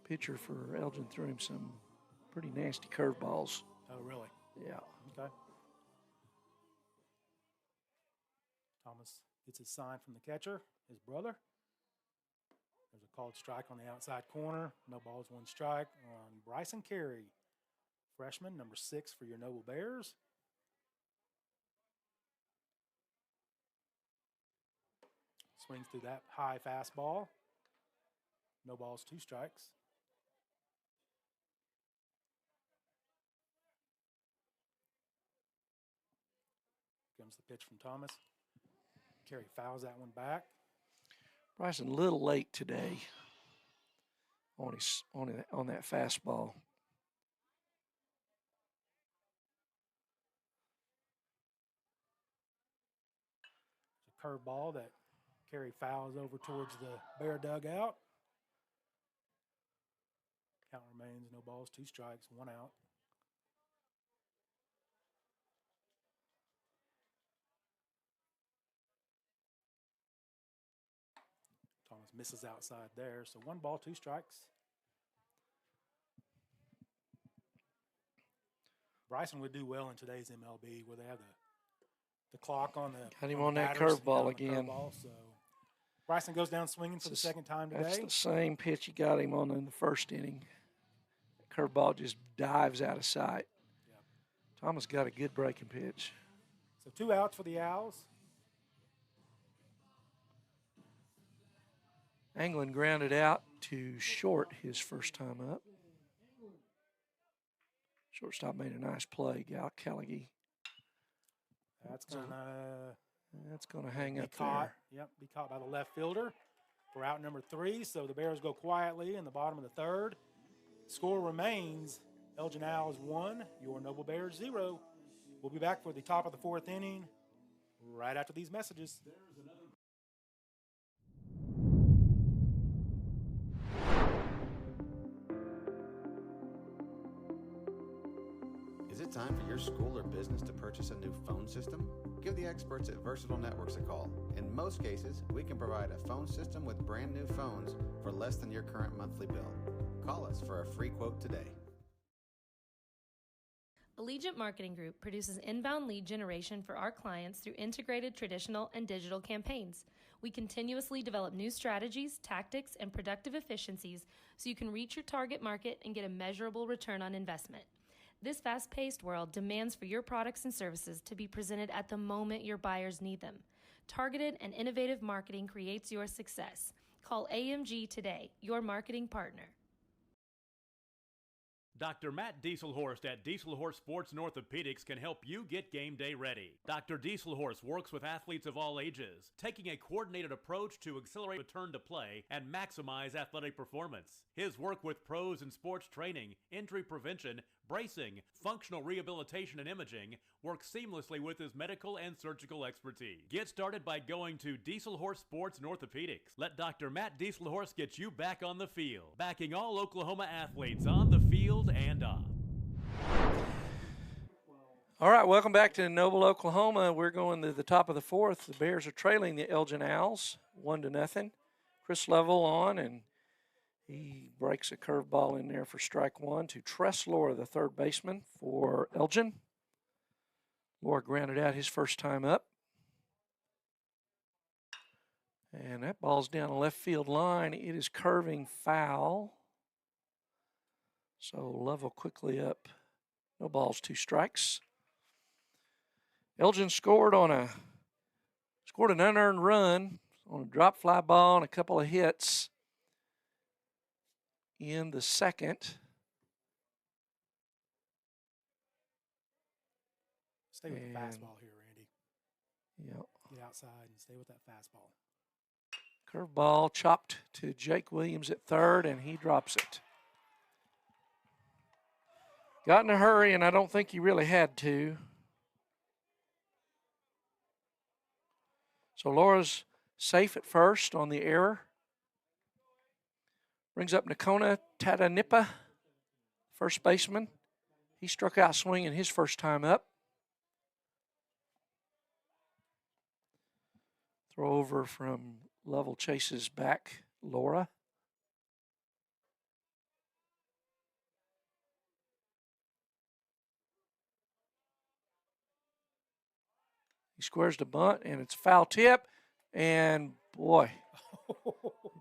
pitcher for Elgin, threw him some pretty nasty curveballs. Oh, really? Yeah. Okay. Thomas gets his sign from the catcher, his brother. There's a called strike on the outside corner. No balls, 1 strike on Bryson Carey, freshman, number 6 for your Noble Bears. Swings through that high fastball. No balls, 2 strikes. Comes the pitch from Thomas. Carey fouls that one back. Bryson a little late today on that fastball. It's a curveball that Carey fouls over towards the Bear dugout. Count remains, no balls, 2 strikes, 1 out. Thomas misses outside there, so 1 ball, 2 strikes. Bryson would do well in today's MLB where they have the clock on the Got him on on the that batters, curveball on the again. curveball, so Bryson goes down swinging for the second time today. That's the same pitch he got him on in the first inning. The curveball just dives out of sight. Yep. Thomas got a good breaking pitch. So 2 outs for the Owls. Anglin grounded out to short his first time up. Shortstop made a nice play, Callaghy. That's gonna hang be up caught. there. Yep, be caught by the left fielder for out number 3. So the Bears go quietly in the bottom of the third. Score remains Elgin Owls 1, your Noble Bears 0. We'll be back for the top of the 4th inning right after these messages. Is it time for your school or business to purchase a new phone system? Give the experts at Versatile Networks a call. In most cases, we can provide a phone system with brand new phones for less than your current monthly bill. Call us for a free quote today. Allegiant Marketing Group produces inbound lead generation for our clients through integrated traditional and digital campaigns. We continuously develop new strategies, tactics, and productive efficiencies so you can reach your target market and get a measurable return on investment. This fast-paced world demands for your products and services to be presented at the moment your buyers need them. Targeted and innovative marketing creates your success. Call AMG today, your marketing partner. Dr. Matt Dieselhorst at Dieselhorst Sports and Orthopedics can help you get game day ready. Dr. Dieselhorst works with athletes of all ages, taking a coordinated approach to accelerate return to play and maximize athletic performance. His work with pros in sports training, injury prevention, bracing, functional rehabilitation, and imaging works seamlessly with his medical and surgical expertise. Get started by going to Dieselhorst Sports and Orthopedics. Let Dr. Matt Dieselhorst get you back on the field, backing all Oklahoma athletes on the field and off. All right, welcome back to Noble, Oklahoma. We're going to the top of the 4th. The Bears are trailing the Elgin Owls 1-0. Chris Lovell on, and he breaks a curveball in there for strike 1 to Tress Laura, the third baseman for Elgin. Laura grounded out his first time up. And that ball's down the left field line. It is curving foul. So Lovell quickly up. No balls, 2 strikes. Elgin scored an unearned run on a drop fly ball and a couple of hits in the second. Stay with the fastball here, Randy. Yep. Get outside and stay with that fastball. Curveball chopped to Jake Williams at third, and he drops it. Got in a hurry, and I don't think he really had to. So Laura's safe at first on the error. Brings up Nakona Tadanipa, first baseman. He struck out swinging his first time up. Throw over from Level chases back Laura. He squares the bunt, and it's foul tip. And, boy,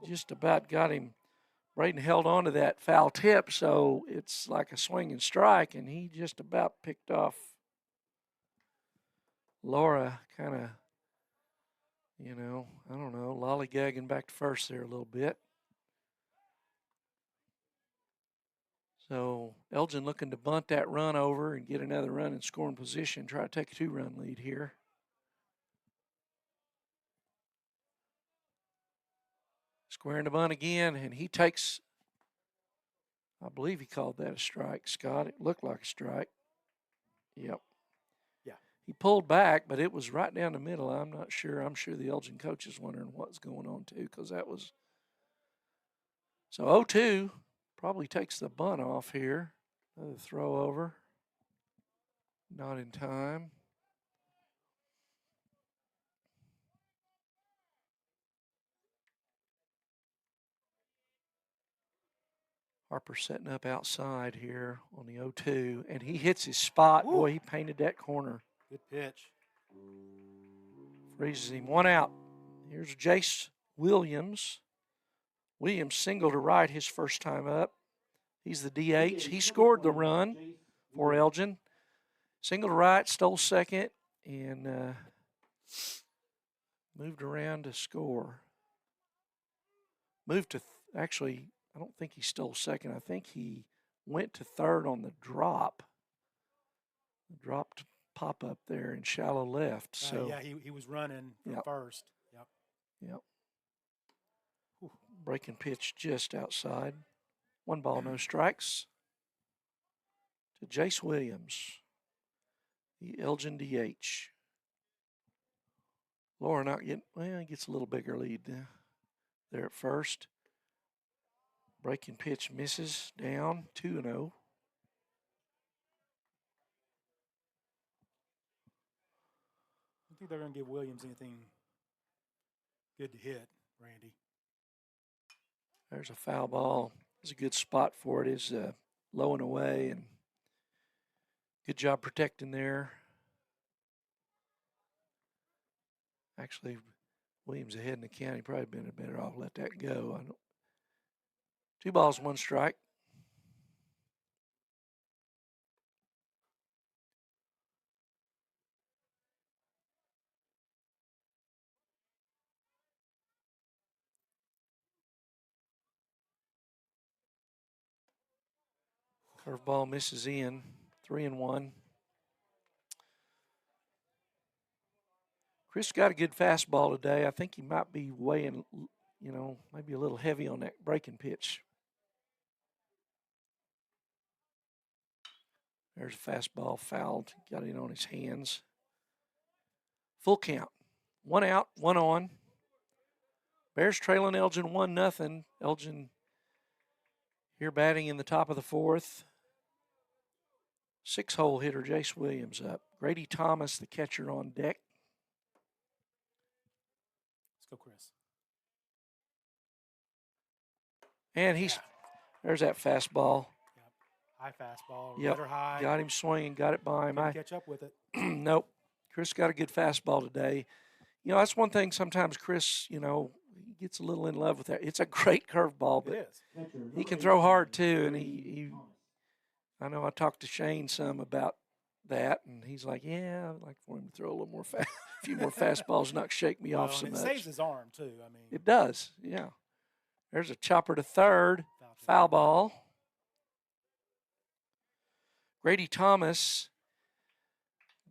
just about got him. Braden held on to that foul tip, so it's like a swinging strike, and he just about picked off Laura, kind of, I don't know, lollygagging back to first there a little bit. So Elgin looking to bunt that run over and get another run in scoring position, try to take a 2-run lead here. Squaring the bunt again, and he takes, I believe he called that a strike, Scott. It looked like a strike. Yep. Yeah. He pulled back, but it was right down the middle. I'm not sure. I'm sure the Elgin coach is wondering what's going on, too, because that was. So 0-2 probably takes the bunt off here. Another throw over. Not in time. Harper setting up outside here on the 0-2, and he hits his spot. Ooh. Boy, he painted that corner. Good pitch. Freezes him. 1 out. Here's Jace Williams. Williams single to right his first time up. He's the DH. He scored the run for Elgin. Single to right, stole second, and moved around to score. Moved to, actually, I don't think he stole second. I think he went to third on the drop. The dropped pop up there in shallow left. So yeah, he was running from first. Yep. Yep. Whew. Breaking pitch just outside. 1 ball, no strikes. To Jace Williams, the Elgin DH. Laura not getting, well, he gets a little bigger lead there at first. Breaking pitch misses, down 2-0. I think they're going to give Williams anything good to hit, Randy. There's a foul ball. It's a good spot for it. It's low and away, and good job protecting there. Actually, Williams ahead in the count. He probably been better off let that go. 2 balls, 1 strike. Curveball misses in. 3-1. Chris got a good fastball today. I think he might be weighing, maybe a little heavy on that breaking pitch. There's a fastball fouled. Got it on his hands. Full count. 1 out, 1 on. Bears trailing Elgin 1-0. Elgin here batting in the top of the 4th. 6-hole hitter Jace Williams up. Grady Thomas, the catcher, on deck. Let's go, Chris. And there's that fastball. Yep. High fastball. Yep. Letter high. Got him swinging, got it by him. Couldn't catch up with it. Nope. Chris got a good fastball today. That's one thing sometimes Chris, he gets a little in love with that. It's a great curveball, but he can throw hard too. And I know I talked to Shane some about that, and he's like, yeah, I'd like for him to throw a little more a few more fastballs, not shake me off so and much. it saves his arm, too. I mean, It does, yeah. There's a chopper to third, foul ball. Grady Thomas.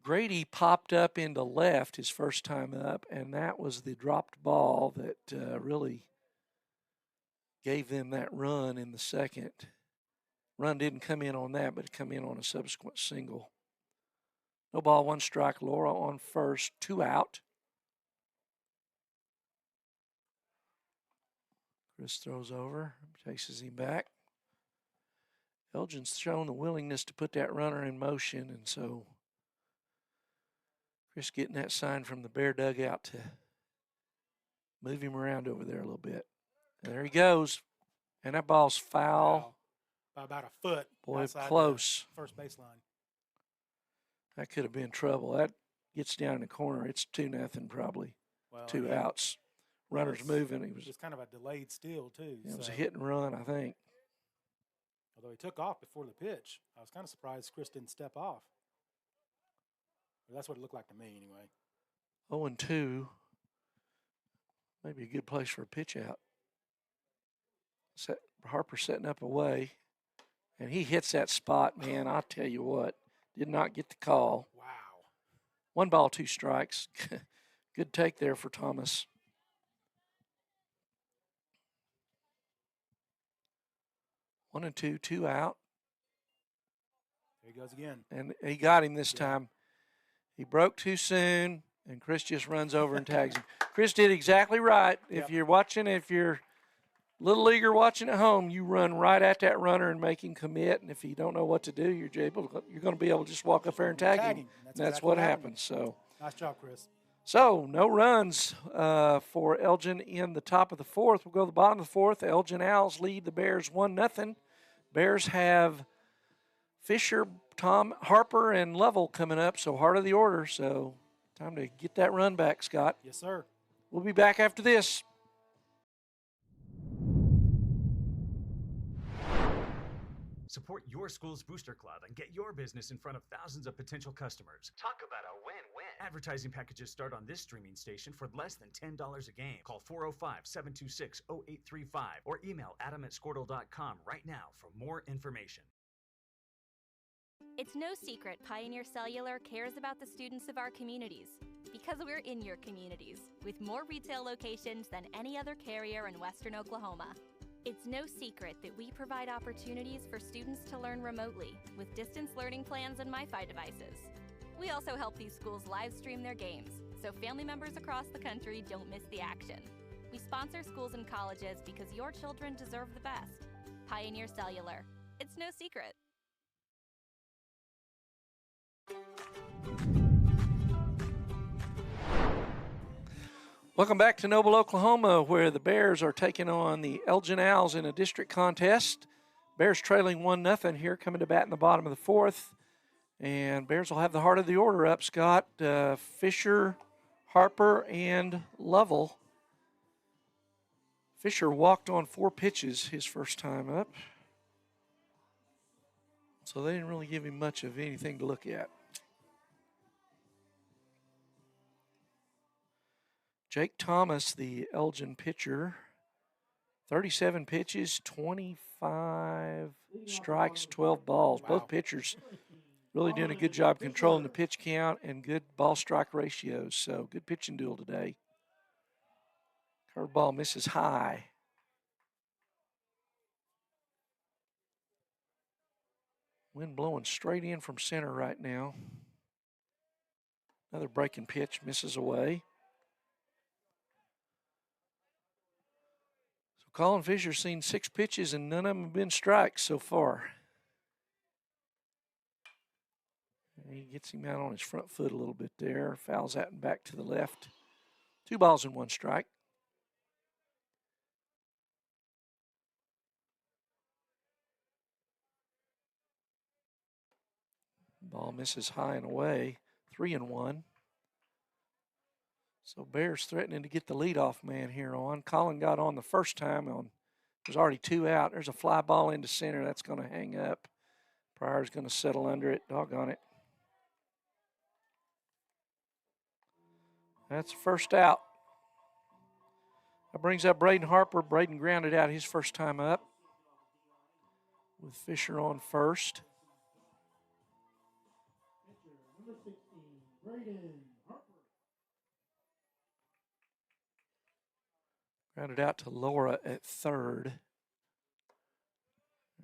Grady popped up into left his first time up, and that was the dropped ball that really gave them that run in the second. Run didn't come in on that, but it come in on a subsequent single. No ball, one strike. Laura on first, 2 out. Chris throws over, chases him back. Elgin's shown the willingness to put that runner in motion, and so Chris getting that sign from the Bear dugout to move him around over there a little bit. And there he goes. And that ball's foul. By about a foot. Boy, close. First baseline. That could have been trouble. That gets down in the corner. It's 2-0 probably. Well, 2 outs. Runner's moving. It was kind of a delayed steal, too. It was a hit and run, I think. Although he took off before the pitch. I was kind of surprised Chris didn't step off. But that's what it looked like to me, anyway. 0-2. Maybe a good place for a pitch out. Harper setting up away. And he hits that spot, man. I'll tell you what. Did not get the call. Wow. 1 ball, 2 strikes. Good take there for Thomas. One and two, 2 out. There he goes again. And he got him this time. He broke too soon, and Chris just runs over and tags him. Chris did exactly right. If you're watching, if you're little leaguer watching at home, you run right at that runner and make him commit. And if you don't know what to do, you're going to be able to just walk up there and tag him. That's exactly what happens. So nice job, Chris. So no runs for Elgin in the top of the fourth. We'll go to the bottom of the fourth. Elgin Owls lead the Bears 1-0. Bears have Fisher, Tom, Harper, and Lovell coming up, so heart of the order. So time to get that run back, Scott. Yes, sir. We'll be back after this. Support your school's booster club and get your business in front of thousands of potential customers. Talk about a win-win. Advertising packages start on this streaming station for less than $10 a game. Call 405-726-0835 or email adam@squirtle.com right now for more information. It's no secret Pioneer Cellular cares about the students of our communities because we're in your communities with more retail locations than any other carrier in Western Oklahoma. It's no secret that we provide opportunities for students to learn remotely with distance learning plans and MiFi devices. We also help these schools live stream their games so family members across the country don't miss the action. We sponsor schools and colleges because your children deserve the best. Pioneer Cellular. It's no secret. Welcome back to Noble, Oklahoma, where the Bears are taking on the Elgin Owls in a district contest. Bears trailing 1-0 here, coming to bat in the bottom of the fourth. And Bears will have the heart of the order up, Scott. Fisher, Harper, and Lovell. Fisher walked on 4 pitches his first time up. So they didn't really give him much of anything to look at. Jake Thomas, the Elgin pitcher, 37 pitches, 25 strikes, 12 balls. Wow. Both pitchers really doing a good job controlling the pitch count and good ball-strike ratios. So good pitching duel today. Curveball misses high. Wind blowing straight in from center right now. Another breaking pitch misses away. Colin Fisher's seen 6 pitches, and none of them have been strikes so far. He gets him out on his front foot a little bit there. Fouls out and back to the left. 2 balls and 1 strike. Ball misses high and away. 3-1. So Bears threatening to get the leadoff man here on. Colin got on the first time. There's already 2 out. There's a fly ball into center. That's going to hang up. Pryor's going to settle under it. Doggone it. That's the first out. That brings up Braden Harper. Braden grounded out his first time up with Fisher on first. Grounded out to Laura at third.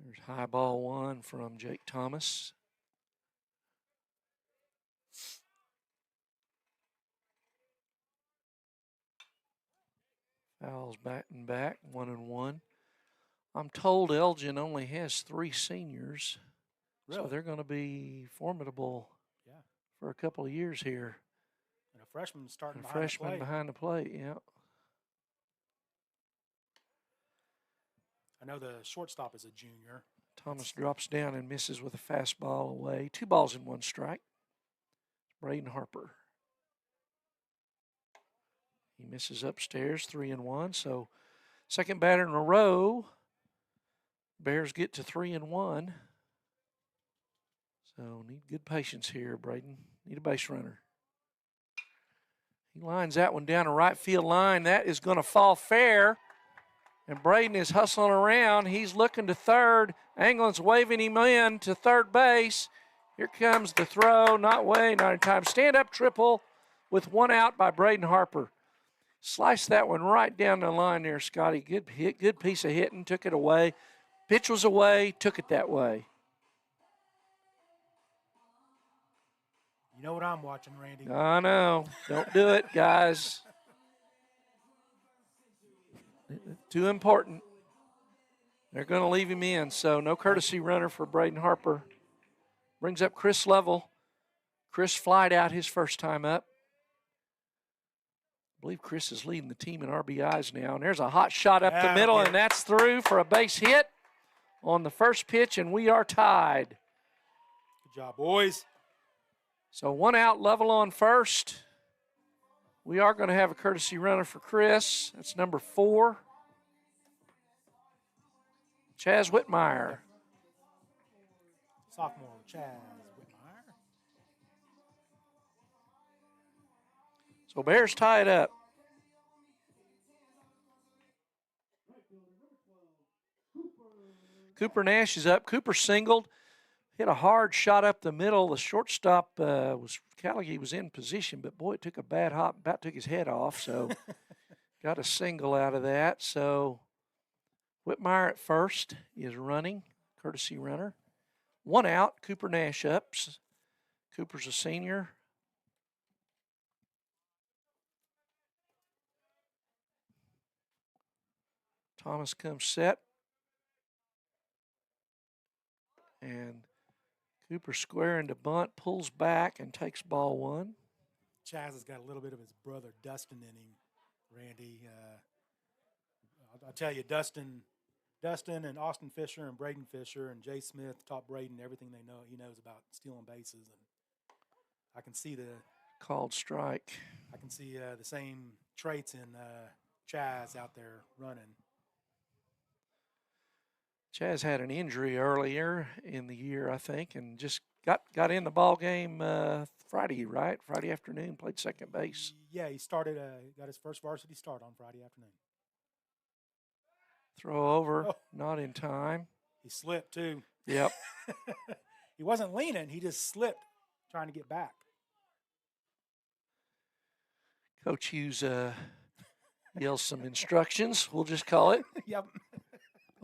There's high ball one from Jake Thomas. Fouls batting back, 1-1. I'm told Elgin only has 3 seniors. Really? So they're going to be formidable for a couple of years here. And a freshman starting And a behind freshman the plate. behind the plate, yeah. I know the shortstop is a junior. Thomas drops down and misses with a fastball away. 2 balls and 1 strike. Braden Harper. He misses upstairs, 3-1. So second batter in a row. Bears get to 3-1. So need good patience here, Braden. Need a base runner. He lines that one down a right field line. That is going to fall fair. And Braden is hustling around. He's looking to third. Anglin's waving him in to third base. Here comes the throw. Not in time. Stand-up triple with 1 out by Braden Harper. Sliced that one right down the line there, Scotty. Good hit, good piece of hitting. Took it away. Pitch was away. Took it that way. You know what I'm watching, Randy. I know. Don't do it, guys. Too important. They're going to leave him in, so no courtesy runner for Braden Harper. Brings up Chris Level. Chris flied out his first time up. I believe Chris is leading the team in RBIs now. And there's a hot shot up the middle, and that's through for a base hit on the first pitch, and we are tied. Good job, boys. So 1 out, Level on first. We are going to have a courtesy runner for Chris. That's number 4. Chaz Whitmire. Sophomore Chaz Whitmire. So Bears tie it up. Cooper Nash is up. Cooper singled. Hit a hard shot up the middle. The shortstop Callagher was in position, but boy, it took a bad hop. About took his head off, so got a single out of that. So Whitmire at first is running, courtesy runner. 1 out, Cooper Nash up. Cooper's a senior. Thomas comes set. And Cooper squaring to bunt, pulls back and takes ball 1. Chaz has got a little bit of his brother Dustin in him, Randy. I'll tell you, Dustin and Austin Fisher and Braden Fisher and Jay Smith taught Braden everything he knows about stealing bases. And I can see the called strike. I can see the same traits in Chaz out there running. Chaz had an injury earlier in the year, I think, and just got in the ball game Friday, right? Friday afternoon, played second base. Yeah, he started. Got his first varsity start on Friday afternoon. Throw over, not in time. He slipped too. Yep. He wasn't leaning; he just slipped, trying to get back. Coach Hughes yells some instructions. We'll just call it. Yep.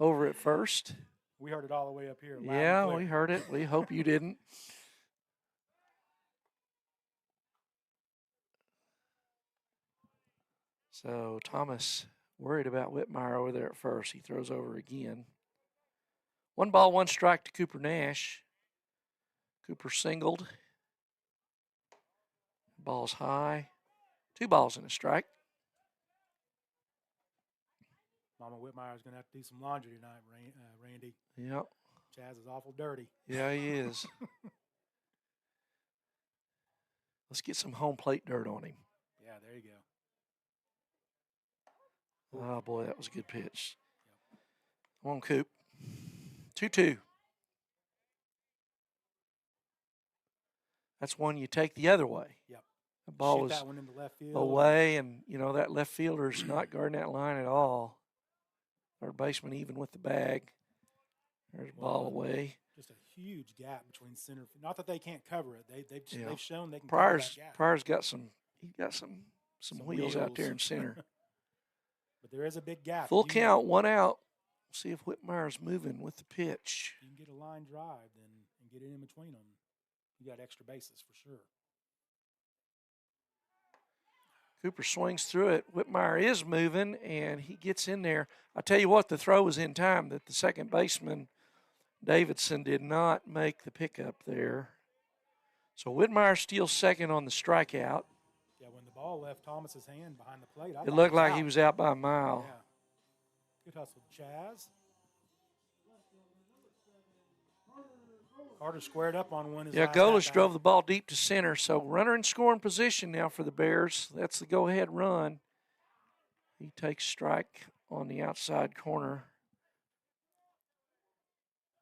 Over at first. We heard it all the way up here. Yeah, we heard it. We hope you didn't. So Thomas worried about Whitmire over there at first. He throws over again. 1 ball, 1 strike to Cooper Nash. Cooper singled. Ball's high. 2 balls and a strike. Mama Whitmire's going to have to do some laundry tonight, Randy. Yep. Chaz is awful dirty. Yeah, he is. Let's get some home plate dirt on him. Yeah, there you go. Oh, boy, that was a good pitch. Yep. Come on, Coop. 2-2. That's one you take the other way. Yep. The ball Shoot was that one into left field. away, and, that left fielder's not guarding that line at all. Third baseman even with the bag. There's the ball away. Just a huge gap between center. Not that they can't cover it. They've shown they can Pryor's cover that gap. Pryor's got some wheels out there in center. But there is a big gap. Full count, 1 out. See if Whitmire's moving with the pitch. If you can get a line drive and get it in between them, you got extra bases for sure. Cooper swings through it. Whitmire is moving, and he gets in there. I tell you what, the throw was in time that the second baseman, Davidson, did not make the pickup there. So Whitmire steals second on the strikeout. Yeah, when the ball left Thomas's hand behind the plate, It looked like he was out by a mile. Yeah. Good hustle, Chaz. Carter squared up on one. Yeah, Golish drove the ball deep to center, so runner in scoring position now for the Bears. That's the go-ahead run. He takes strike on the outside corner.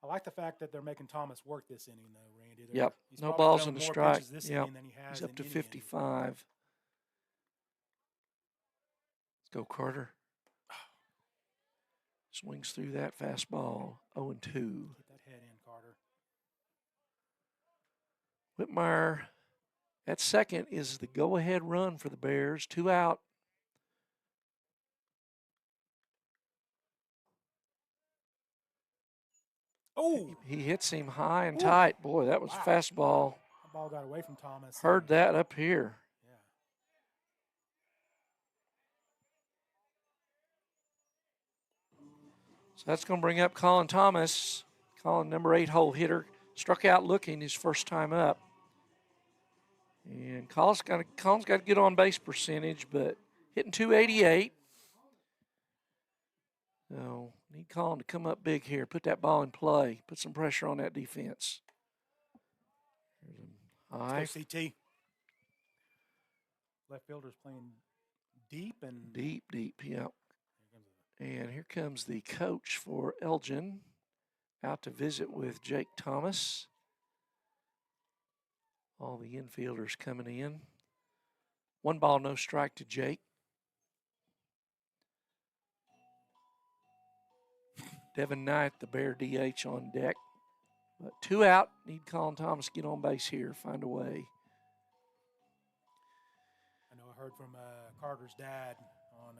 I like the fact that they're making Thomas work this inning, though, Randy. Yep, He's no probably balls thrown in the more strike. pitches this Yep, inning than he has he's up in to any 55. inning. Let's go, Carter. Swings through that fastball, 0-2. Get that head in, Carter. Whitmire at second is the go-ahead run for the Bears. 2 out. Oh! He hits him high and tight. Boy, that was a fastball. That ball got away from Thomas. Heard that up here. Yeah. So that's going to bring up Colin Thomas. Colin, number 8 hole hitter. Struck out looking his first time up. And Colin's got a good on-base percentage, but hitting 288. So need Colin to come up big here. Put that ball in play. Put some pressure on that defense. High. Let's go CT. Left fielder's playing deep and Deep, yeah. And here comes the coach for Elgin, out to visit with Jake Thomas. All the infielders coming in. 1 ball, no strike to Jake. Devin Knight, the Bear DH, on deck. But 2 out. Need Colin Thomas to get on base here, find a way. I know I heard from Carter's dad on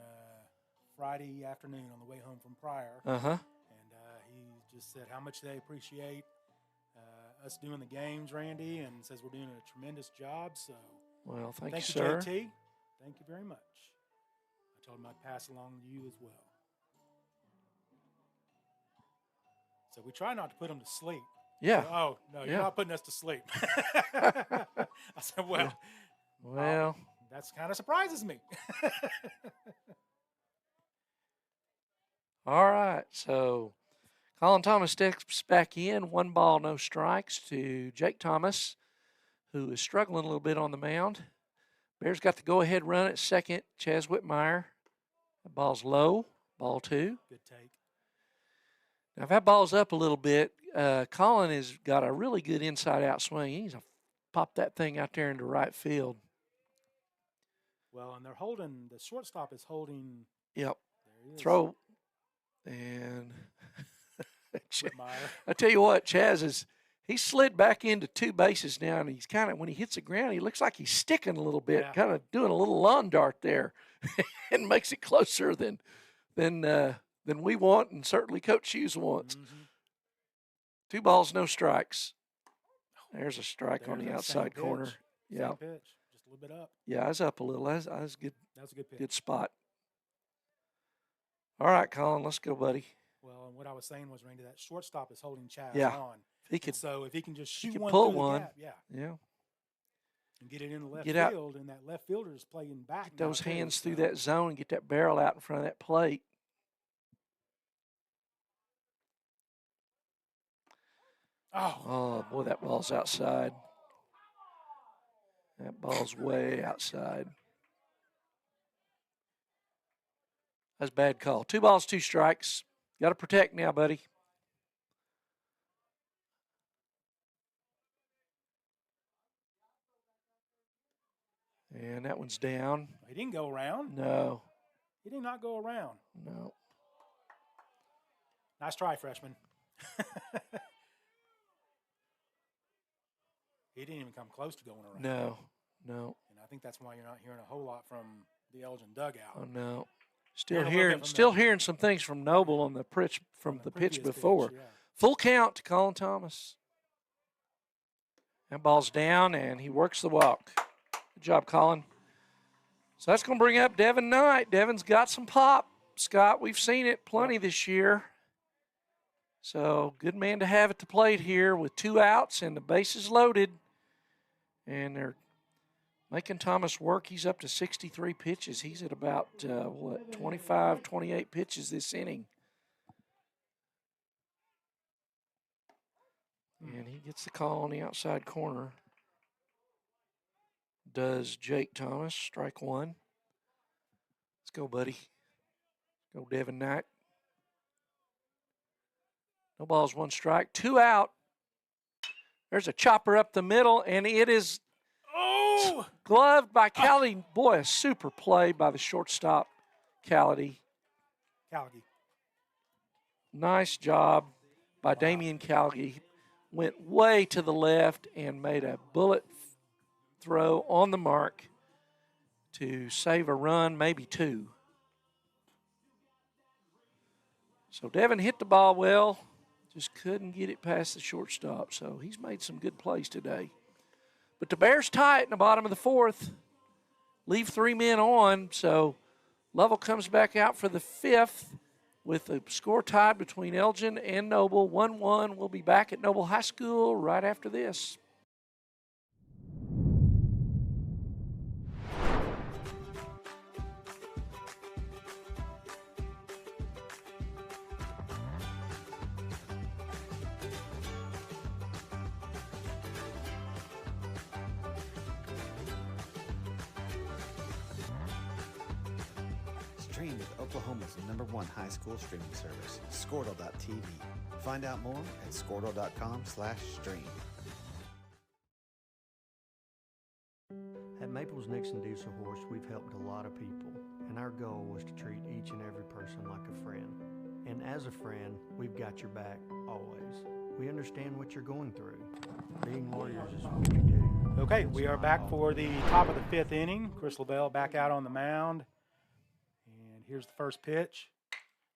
Friday afternoon on the way home from Pryor. Uh-huh. And he just said how much they appreciate us doing the games, Randy, and says we're doing a tremendous job. So, well, thank you, sir. sir. JT. Thank you very much. I told him I'd pass along to you as well. So we try not to put him to sleep. Yeah. So, oh, no, you're not putting us to sleep. I said, well, that's kind of surprises me. All right, so Colin Thomas steps back in. 1 ball, no strikes to Jake Thomas, who is struggling a little bit on the mound. Bears got the go-ahead run at second. Chaz Whitmire. The ball's low. Ball 2. Good take. Now, if that ball's up a little bit, Colin has got a really good inside-out swing. He needs to pop that thing out there into right field. Well, and the shortstop is holding. Yep. There he is. Throw. And Whitmire. I tell you what, he slid back into 2 bases now, and he's kind of, when he hits the ground, he looks like he's sticking a little bit, kind of doing a little lawn dart there, and makes it closer than we want, and certainly Coach Hughes wants. Mm-hmm. 2 balls, no strikes. There's a strike on the outside corner. Yeah, pitch, just a little bit up. Yeah, I was up a little. That was good. That was a good pitch. Good spot. All right, Colin, let's go, buddy. Well, and what I was saying was, Randy, that shortstop is holding Chaz on. If he can just shoot one pull through one, the gap, yeah, and get it in the left Get field, and that left fielder is playing back. Get those hands through that zone and get that barrel out in front of that plate. Oh, boy, that ball's outside. That ball's way outside. That's a bad call. 2 balls, 2 strikes. Got to protect now, buddy. And that one's down. He didn't go around. No. He did not go around. No. Nice try, freshman. He didn't even come close to going around. No. And I think that's why you're not hearing a whole lot from the Elgin dugout. Oh, no. Hearing a little bit from Hearing some things from Noble on the pitch from the pitch previous before. yeah. Full count to Colin Thomas. That ball's down, and he works the walk. Good job, Colin. So that's going to bring up Devin Knight. Devin's got some pop, Scott. We've seen it plenty this year. So good man to have at the plate here with 2 outs and the bases loaded. And they're making Thomas work. He's up to 63 pitches. He's at about, 25, 28 pitches this inning. And he gets the call on the outside corner. Does Jake Thomas, strike 1. Let's go, buddy. Go, Devin Knight. No balls, 1 strike, 2 out. There's a chopper up the middle, and it is gloved by Callady. Boy, a super play by the shortstop, Callady. Nice job by Damian Callady. Went way to the left and made a bullet throw on the mark to save a run, maybe 2. So Devin hit the ball well, just couldn't get it past the shortstop. So he's made some good plays today. But the Bears tie it in the bottom of the 4th. Leave 3 men on, so Lovell comes back out for the 5th with the score tied between Elgin and Noble, 1-1. We'll be back at Noble High School right after this. Stream with Oklahoma's #1 high school streaming service, Squirtle.tv. Find out more at squirtle.com/stream. At Maples Nixon Diesel Horse, we've helped a lot of people, and our goal was to treat each and every person like a friend. And as a friend, we've got your back, always. We understand what you're going through. Being lawyers is what we do. Okay, we are back for the top of the 5th inning. Chris Lavelle back out on the mound. And here's the first pitch.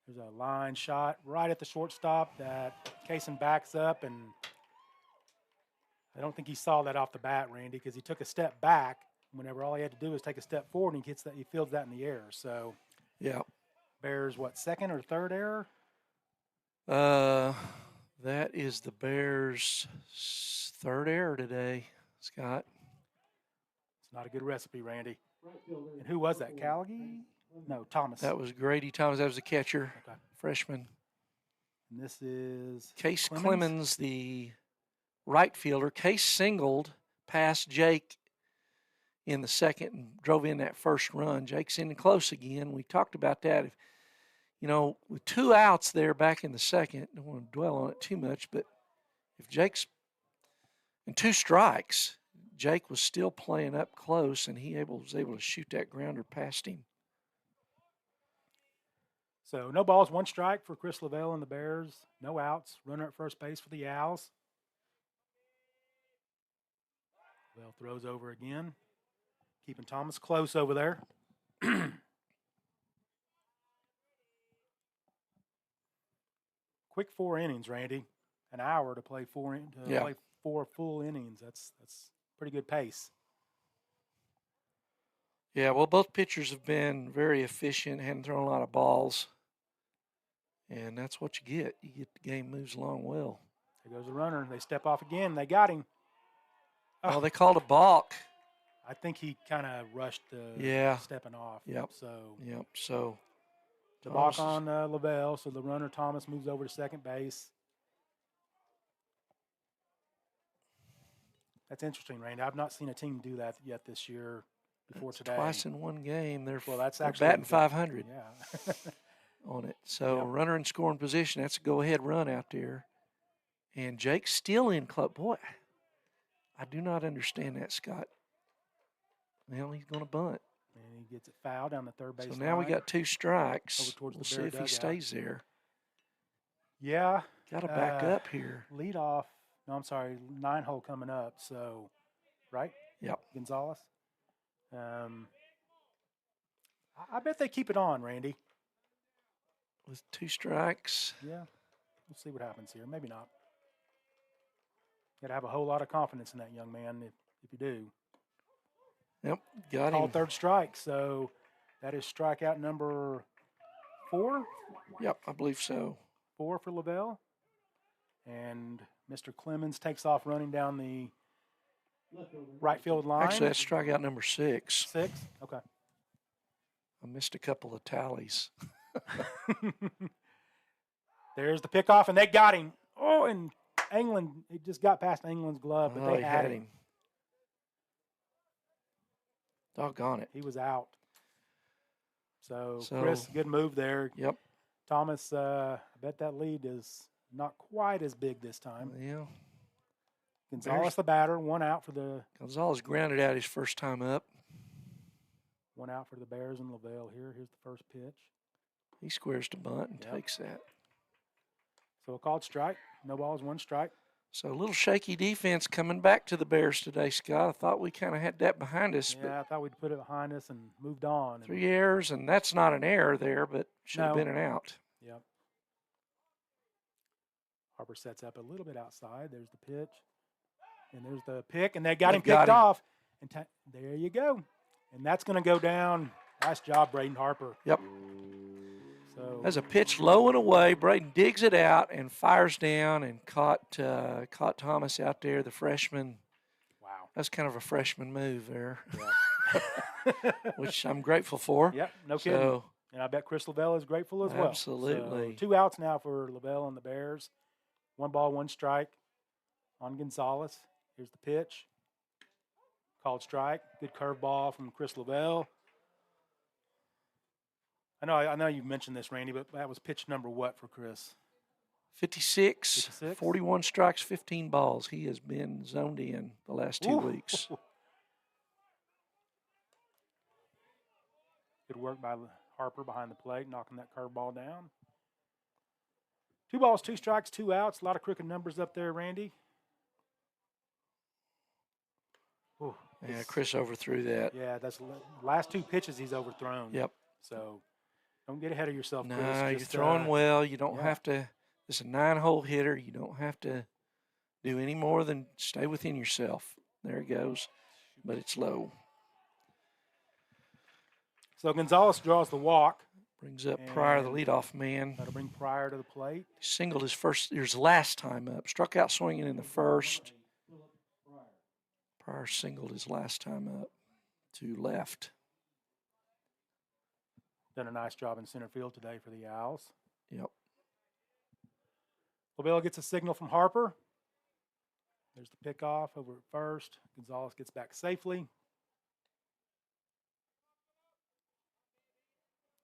There's a line shot right at the shortstop that Kaysen backs up, and I don't think he saw that off the bat, Randy, because he took a step back whenever all he had to do was take a step forward, and he fields that in the air. So, yeah. Bears, what, 2nd or 3rd error? That is the Bears' 3rd error today, Scott. It's not a good recipe, Randy. And who was that, Callaghy? No, Thomas. That was Grady Thomas. That was the catcher, Okay. freshman. And this is Case Clemens, the right fielder. Case singled past Jake in the 2nd and drove in that first run. Jake's in close again. We talked about that. If, with 2 outs there back in the 2nd, don't want to dwell on it too much, but if Jake's in 2 strikes, Jake was still playing up close, and he was able to shoot that grounder past him. So no balls, 1 strike for Chris Lavelle and the Bears. No outs. Runner at first base for the Owls. Lavelle throws over again. Keeping Thomas close over there. Quick 4 innings, Randy. An hour to play 4 play 4 full innings. That's pretty good pace. Yeah, well, both pitchers have been very efficient, hadn't thrown a lot of balls. And that's what you get. You get the game moves along well. There goes the runner. They step off again. They got him. Oh, they called a balk. I think he kind of rushed stepping off. Yep. So the balk on Lavelle. So the runner, Thomas, moves over to second base. That's interesting, Randy. I've not seen a team do that yet this year before today. Twice in one game. They're actually batting 500 yeah. on it. So runner in scoring position. That's a go-ahead run out there. And Jake's still in club. Boy, I do not understand that, Scott. Well, he's going to bunt. And he gets it fouled down the third base So now we line. got 2 strikes. Over towards We'll the see Bear if he dugout. stays there. Yeah. Got to back up here. Lead off. No, I'm sorry. 9-hole coming up. So, right? Yep. Gonzalez. I bet they keep it on, Randy. With 2 strikes. Yeah. We'll see what happens here. Maybe not. Got to have a whole lot of confidence in that young man if you do. Yep, got Called him. third strike. So that is strikeout number 4. Yep, I believe so. 4 for Lavelle. And Mr. Clemens takes off running down the right field line. Actually, that's strikeout number 6. 6? Okay. I missed a couple of tallies. There's the pickoff, and they got him. Oh, and England, it just got past England's glove, but Oh, they he had him. Doggone it. He was out. So Chris, good move there. Yep. Thomas, I bet that lead is not quite as big this time. Yeah. Gonzalez, the batter, 1 out for the Gonzalez grounded out his first time up. 1 out for the Bears and Lavelle here. Here's the first pitch. He squares to bunt and takes that. So a called strike. No balls, 1 strike. So a little shaky defense coming back to the Bears today, Scott. I thought we kind of had that behind us. Yeah, I thought we'd put it behind us and moved on. 3 errors, and that's not an error there, but should have No. been an out. Yep. Harper sets up a little bit outside. There's the pitch. And there's the pick, and they got him picked off. And there you go. And that's going to go down. Nice job, Braden Harper. Yep. So As a pitch low and away, Braden digs it out and fires down and caught Thomas out there, the freshman. Wow. That's kind of a freshman move there, Yep. which I'm grateful for. Yep, no kidding. So, and I bet Chris Lavelle is grateful as well. Absolutely. So 2 outs now for Lavelle and the Bears. 1 ball, 1 strike on Gonzalez. Here's the pitch. Called strike. Good curveball from Chris Lavelle. I know you mentioned this, Randy, but that was pitch number what for Chris? 56, 56? 41 strikes, 15 balls. He has been zoned in the last 2 weeks. Good work by Harper behind the plate, knocking that curveball down. 2 balls, 2 strikes, 2 outs. A lot of crooked numbers up there, Randy. Ooh, Yeah, Chris overthrew that. Yeah, that's the last 2 pitches he's overthrown. Yep. So don't get ahead of yourself, Chris. No, you're Just, throwing well. You don't yeah. have to. It's a 9-hole hitter. You don't have to do any more than stay within yourself. There it goes. But it's low. So Gonzalez draws the walk. Brings up Pryor, the And leadoff man. That'll bring Pryor to the plate. Singled his last time up. Struck out swinging in the first. Pryor singled his last time up to left. Done a nice job in center field today for the Owls. Yep. Lavelle gets a signal from Harper. There's the pickoff over at first. Gonzalez gets back safely.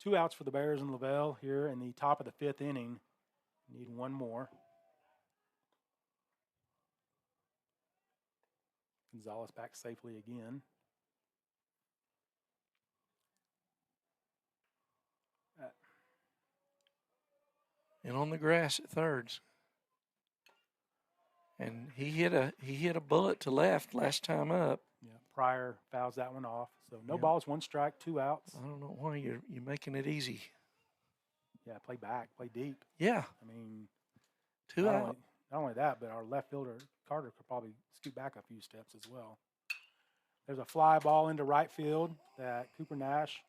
2 outs for the Bears and Lavelle here in the top of the 5th inning. Need 1 more. Gonzalez back safely again. And on the grass at thirds. And he hit a bullet to left last time up. Yeah, Pryor fouls that one off. So no Yep. balls, 1 strike, 2 outs. I don't know why you're making it easy. Yeah, play back, play deep. Yeah, I mean, 2 not out. not only that, but our left fielder, Carter, could probably scoot back a few steps as well. There's a fly ball into right field that Cooper Nash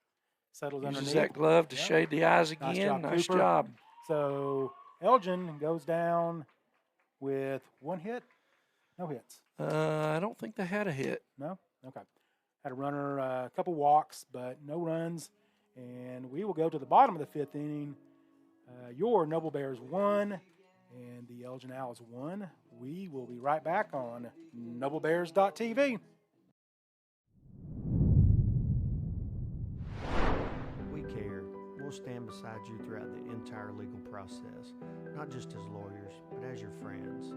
settles Uses underneath. that glove to Yep. shade the eyes Nice again. job, Nice Cooper. job. So Elgin goes down with 1 hit, no hits. I don't think they had a hit. No? Okay. Had a runner, a couple walks, but no runs. And we will go to the bottom of the 5th inning. Your Noble Bears 1 and the Elgin Owls 1. We will be right back on NobleBears.tv. We care. We'll stand beside you throughout the entire legal process, not just as lawyers, but as your friends.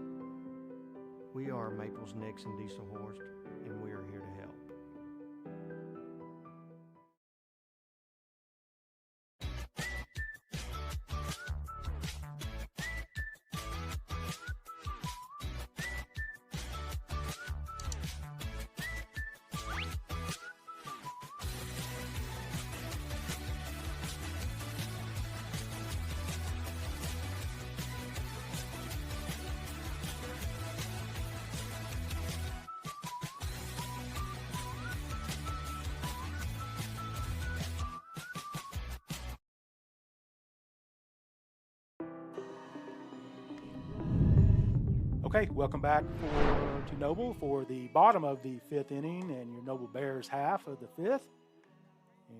We are Maples, Nix, and Diesel Horst, and we are here to help. Okay, welcome back to Noble for the bottom of the 5th inning and your Noble Bears half of the 5th.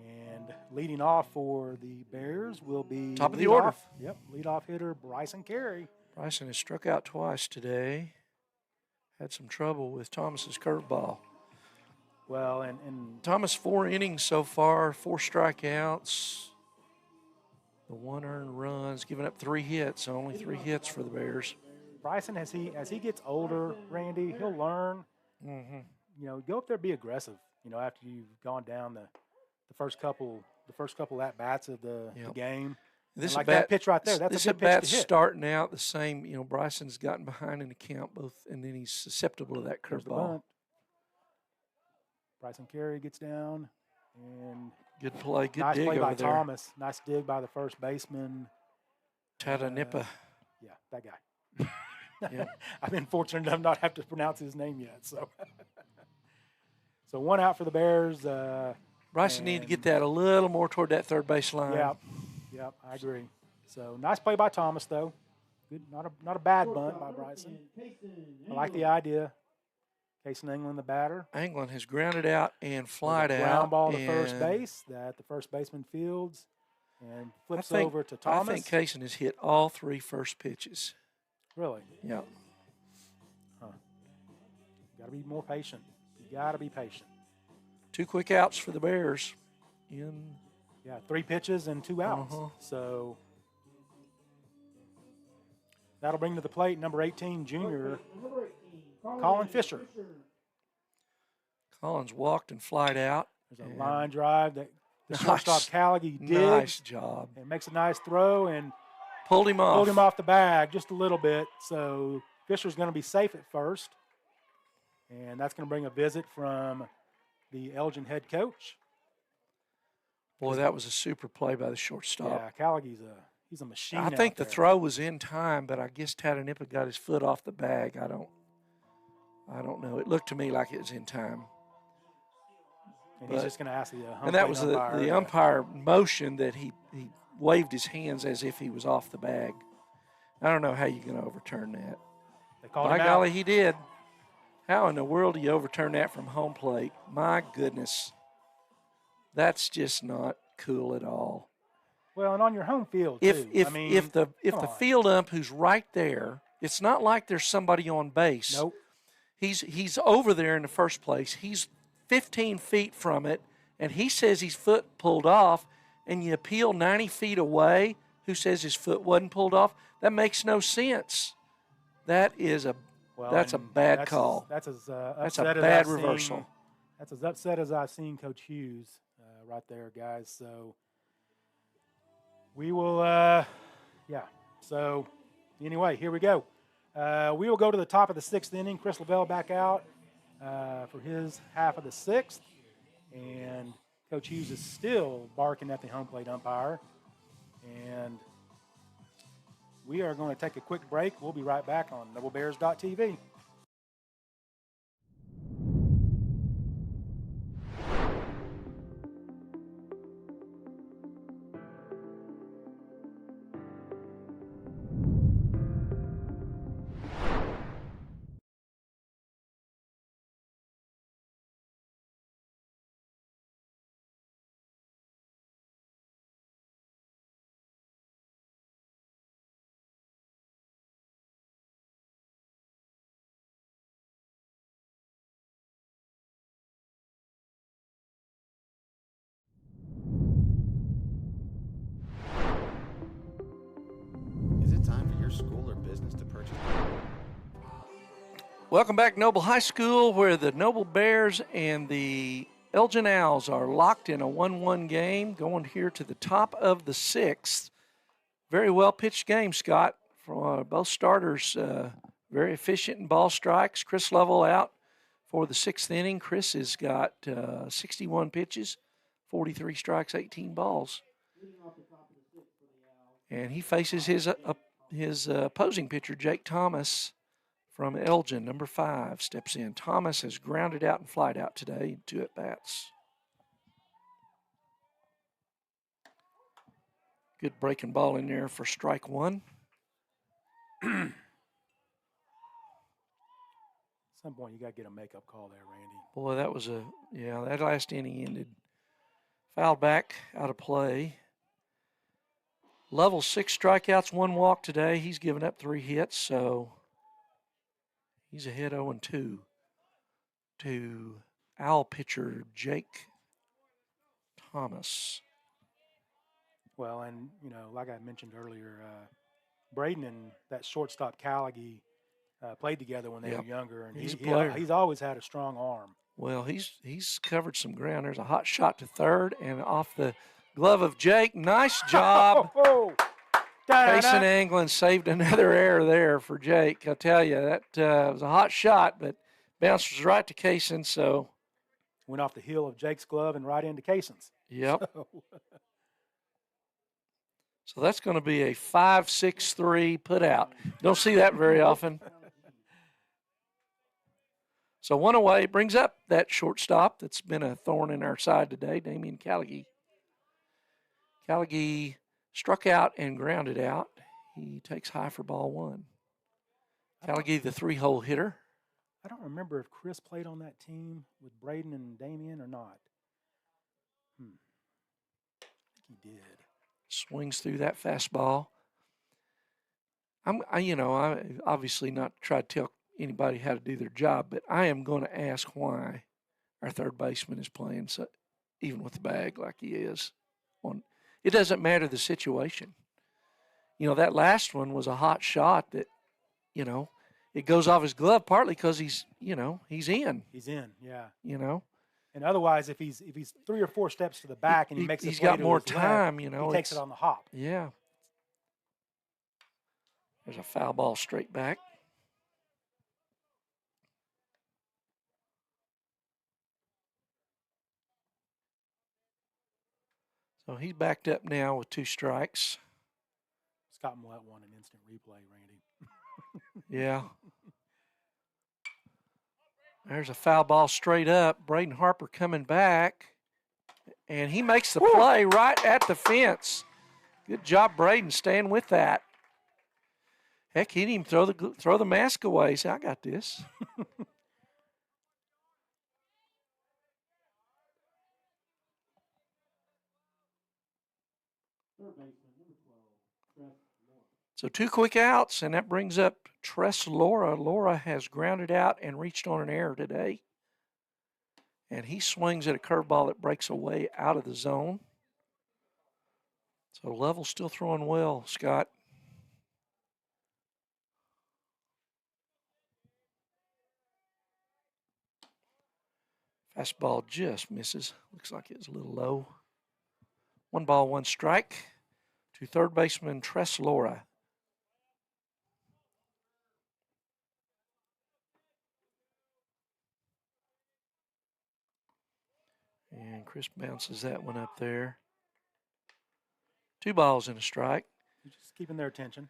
And leading off for the Bears will be top of the order. Yep, leadoff hitter Bryson Carey. Bryson has struck out twice today. Had some trouble with Thomas's curveball. Well, and Thomas 4 innings so far, 4 strikeouts, the 1 earned runs, giving up 3 hits, so only 3 hits for the Bears. Bryson, as he gets older, Randy, he'll learn. Mm-hmm. Go up there, be aggressive. After you've gone down the first couple at bats of the game. This like that pitch right there, that's a good pitch to hit. Starting out the same. Bryson's gotten behind in the count both, and then he's susceptible to that curveball. Bryson Carey gets down, and good play, good nice dig play over by there. Thomas. Nice dig by the first baseman. Tadanipa. Yeah, that guy. I've been fortunate enough not have to pronounce his name yet. So, so 1 out for the Bears. Bryson needed to get that a little more toward that third base line. Yep, I agree. So nice play by Thomas, though. Good, not a bad bunt by Bryson. I like the idea. Casey England, the batter. England has grounded out and flied out. Ground ball to first base that the first baseman fields and flips over to Thomas. I think Casey has hit all 3 first pitches. Really? Yeah. Huh. Got to be more patient. You got to be patient. 2 quick outs for the Bears. 3 pitches and 2 outs. So that'll bring to the plate number 18, junior Colin Fisher. Collins walked and flied out. There's a line drive that the shortstop Callaghy digs. Nice job. And makes a nice throw and pulled him off the bag just a little bit. So Fisher's going to be safe at first. And that's going to bring a visit from the Elgin head coach. Boy, that was a super play by the shortstop. Yeah, Callaghy's he's a machine. I think the throw was in time, but I guess Tadanipa got his foot off the bag. I don't know. It looked to me like it was in time. And he's just going to ask the umpire. And that was the umpire motion that he waved his hands as if he was off the bag. I don't know how you're going to overturn that. They called By him golly, out. he did. How in the world do you overturn that from home plate? My goodness. That's just not cool at all. Well, and on your home field, if too. the field ump who's right there, it's not like there's somebody on base. Nope. He's over there in the first place. He's 15 feet from it, and he says his foot pulled off, and you appeal 90 feet away who says his foot wasn't pulled off. That makes no sense. That is that's a bad call. That's a bad reversal. That's as upset as I've seen Coach Hughes right there, guys. So we will, So anyway, here we go. We will go to the top of the 6th inning. Chris Lavelle back out for his half of the 6th. And Coach Hughes is still barking at the home plate umpire. And we are going to take a quick break. We'll be right back on NobleBears.tv. School or business to purchase? Welcome back, Noble High School, where the Noble Bears and the Elgin Owls are locked in a 1-1 game, going here to the top of the 6th. Very well pitched game, Scott, from both starters. Very efficient in ball strikes. Chris Lovell out for the 6th inning. Chris has got 61 pitches, 43 strikes, 18 balls. And he faces his opposing pitcher, Jake Thomas, from Elgin, number 5, steps in. Thomas has grounded out and flied out today, 2 at-bats. Good breaking ball in there for strike 1. some point, you got to get a makeup call there, Randy. Boy, that last inning ended. Fouled back, out of play. Level 6 strikeouts, 1 walk today. He's given up 3 hits, so he's ahead 0-2 to Owl pitcher Jake Thomas. Well, and, like I mentioned earlier, Braden and that shortstop Callaghy played together when they were younger, and He's a player. He's always had a strong arm. Well, he's covered some ground. There's a hot shot to third, and off the glove of Jake. Nice job. Kaysen Anglin saved another error there for Jake. I tell you, that was a hot shot, but bounced right to Kaysen, so. Went off the heel of Jake's glove and right into Kaysen's. Yep. So that's going to be a 5-6-3 put out. Don't see that very often. So 1 away brings up that shortstop that's been a thorn in our side today, Damian Callaghy. Callaghy struck out and grounded out. He takes high for ball 1. Callaghy, the 3-hole hitter. I don't remember if Chris played on that team with Braden and Damian or not. I think he did. Swings through that fastball. I obviously not try to tell anybody how to do their job, but I am going to ask why our third baseman is playing so, even with the bag like he is. It doesn't matter the situation. That last one was a hot shot that, it goes off his glove partly because he's in. He's in, yeah. And otherwise, if he's 3 or 4 steps to the back and he makes he's got more time, he takes it on the hop. Yeah. There's a foul ball straight back. So he's backed up now with 2 strikes. Scott Millett won an instant replay, Randy. Yeah. There's a foul ball straight up. Braden Harper coming back. And he makes the play right at the fence. Good job, Braden, staying with that. Heck, he didn't even throw the mask away. Say, I got this. So 2 quick outs, and that brings up Tress Laura. Laura has grounded out and reached on an error today. And he swings at a curveball that breaks away out of the zone. So Level's still throwing well, Scott. Fastball just misses. Looks like it was a little low. 1 ball, 1 strike to third baseman Tress Laura. And Chris bounces that one up there. 2 balls and a strike. You're just keeping their attention.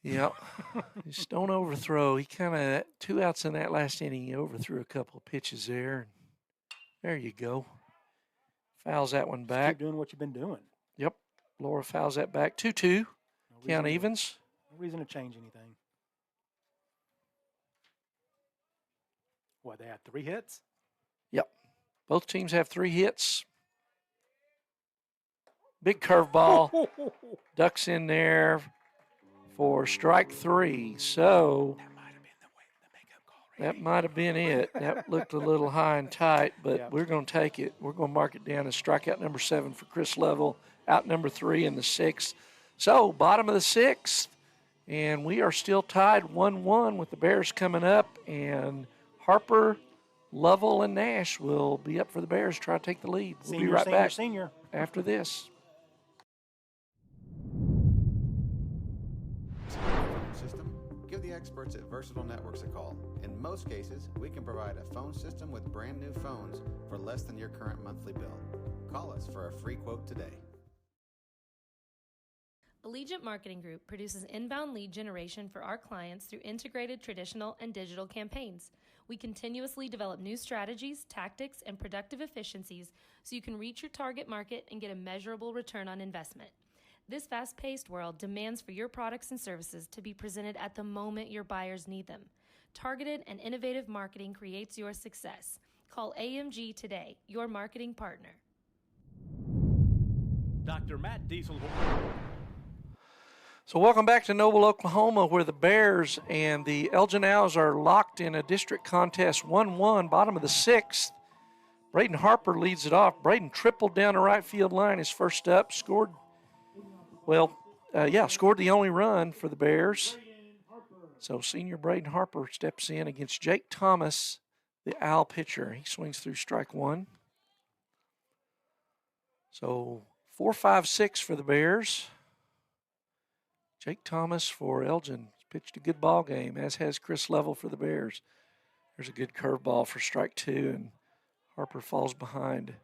Yep. Just don't overthrow. He kind of, 2 outs in that last inning, he overthrew a couple of pitches there. There you go. Fouls that one back. Keep doing what you've been doing. Yep. Laura fouls that back. 2-2. Count evens. No reason to change anything. What, they had 3 hits? Yep. Both teams have 3 hits. Big curveball. Ducks in there for strike 3. So that might have been it. That looked a little high and tight, but we're going to take it. We're going to mark it down as strikeout number 7 for Chris Level, out number 3 in the 6th. So bottom of the 6th, and we are still tied 1-1 with the Bears coming up, and Harper, Lovell, and Nash will be up for the Bears, try to take the lead. We'll be right back after this. System? Give the experts at Versatile Networks a call. In most cases, we can provide a phone system with brand new phones for less than your current monthly bill. Call us for a free quote today. Allegiant Marketing Group produces inbound lead generation for our clients through integrated traditional and digital campaigns. We continuously develop new strategies, tactics, and productive efficiencies so you can reach your target market and get a measurable return on investment. This fast-paced world demands for your products and services to be presented at the moment your buyers need them. Targeted and innovative marketing creates your success. Call AMG today, your marketing partner. Dr. Matt Diesel. So welcome back to Noble, Oklahoma, where the Bears and the Elgin Owls are locked in a district contest 1-1, bottom of the 6th. Braden Harper leads it off. Braden tripled down the right field line his first up, scored the only run for the Bears. So senior Braden Harper steps in against Jake Thomas, the Owl pitcher. He swings through strike one. So 4-5-6 for the Bears. Jake Thomas for Elgin pitched a good ball game, as has Chris Level for the Bears. There's a good curveball for strike two, and Harper falls behind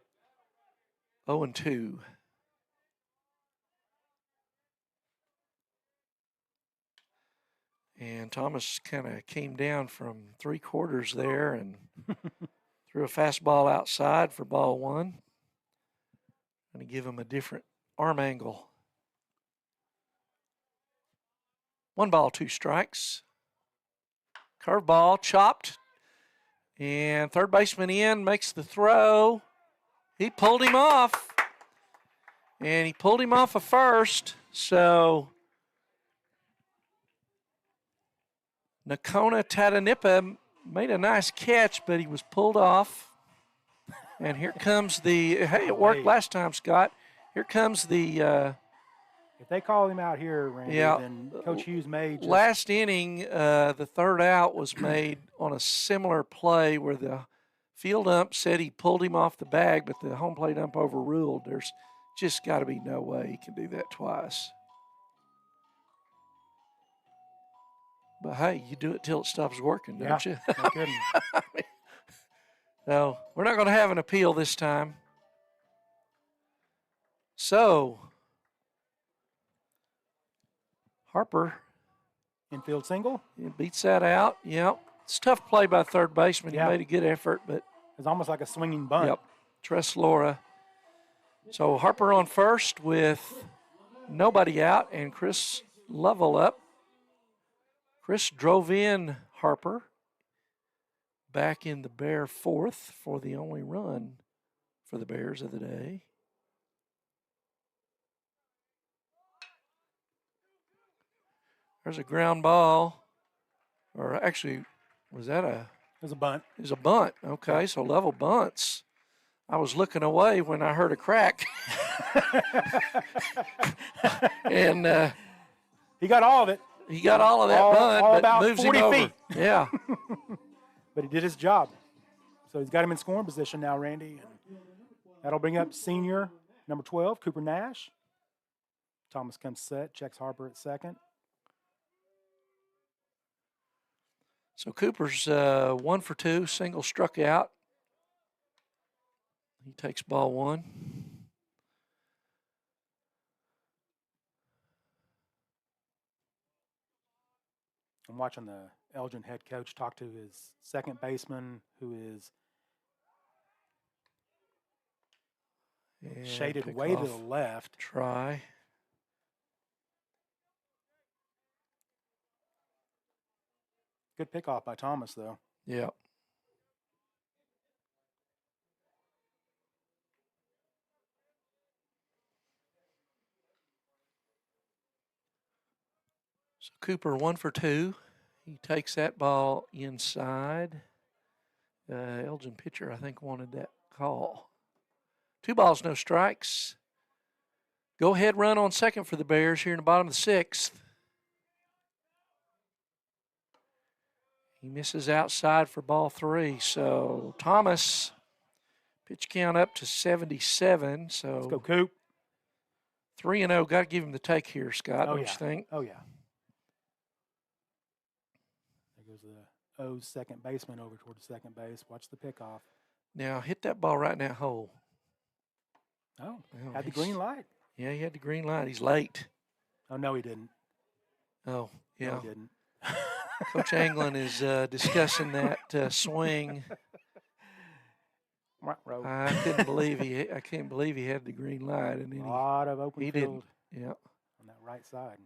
0-2. And Thomas kind of came down from 3/4 there and threw a fastball outside for ball one. Going to give him a different arm angle. 1 ball, 2 strikes. Curveball chopped. And third baseman in makes the throw. He pulled him off. And he pulled him off of first. So Nakona Tatanipa made a nice catch, but he was pulled off. And here comes hey, it worked last time, Scott. Here comes if they call him out here, Randy, then Coach Hughes may just... Last inning, the third out was made on a similar play where the field ump said he pulled him off the bag, but the home plate ump overruled. There's just got to be no way he can do that twice. But, hey, you do it till it stops working, don't you? No kidding. No, we're not going to have an appeal this time. So, Harper. Infield single. He beats that out. Yep. It's a tough play by third baseman. Yeah. He made a good effort, but. It's almost like a swinging bunt. Yep. Tress Laura. So Harper on first with nobody out and Chris Lovell up. Chris drove in Harper back in the Bear fourth for the only run for the Bears of the day. There's a ground ball, or actually, was that It was a bunt. It was a bunt. Okay, so Level bunts. I was looking away when I heard a crack. And he got all of it. He got all of that bunt, all but about moves 40 him feet. over. Yeah. But he did his job. So he's got him in scoring position now, Randy. And that'll bring up senior number 12, Cooper Nash. Thomas comes set, checks Harper at second. So Cooper's 1 for 2, single struck out. He takes ball one. I'm watching the Elgin head coach talk to his second baseman, who is shaded way to the left. Try. Good pickoff by Thomas, though. Yeah. So Cooper 1 for 2. He takes that ball inside. Elgin pitcher, I think, wanted that call. 2 balls, no strikes. Go ahead run on second for the Bears here in the bottom of the 6th. He misses outside for ball 3. So Thomas, pitch count up to 77. So let's go, Coop. 3-0. Got to give him the take here, Scott. Don't you think? Oh, yeah. There goes the O's second baseman over towards second base. Watch the pickoff. Now hit that ball right in that hole. Oh, had the green light. Yeah, he had the green light. He's late. Oh, no, he didn't. Oh, yeah. No, he didn't. Coach Anglin is discussing that swing. I can't believe he had the green light, and then a lot of open he field. Didn't. Yeah, on that right side.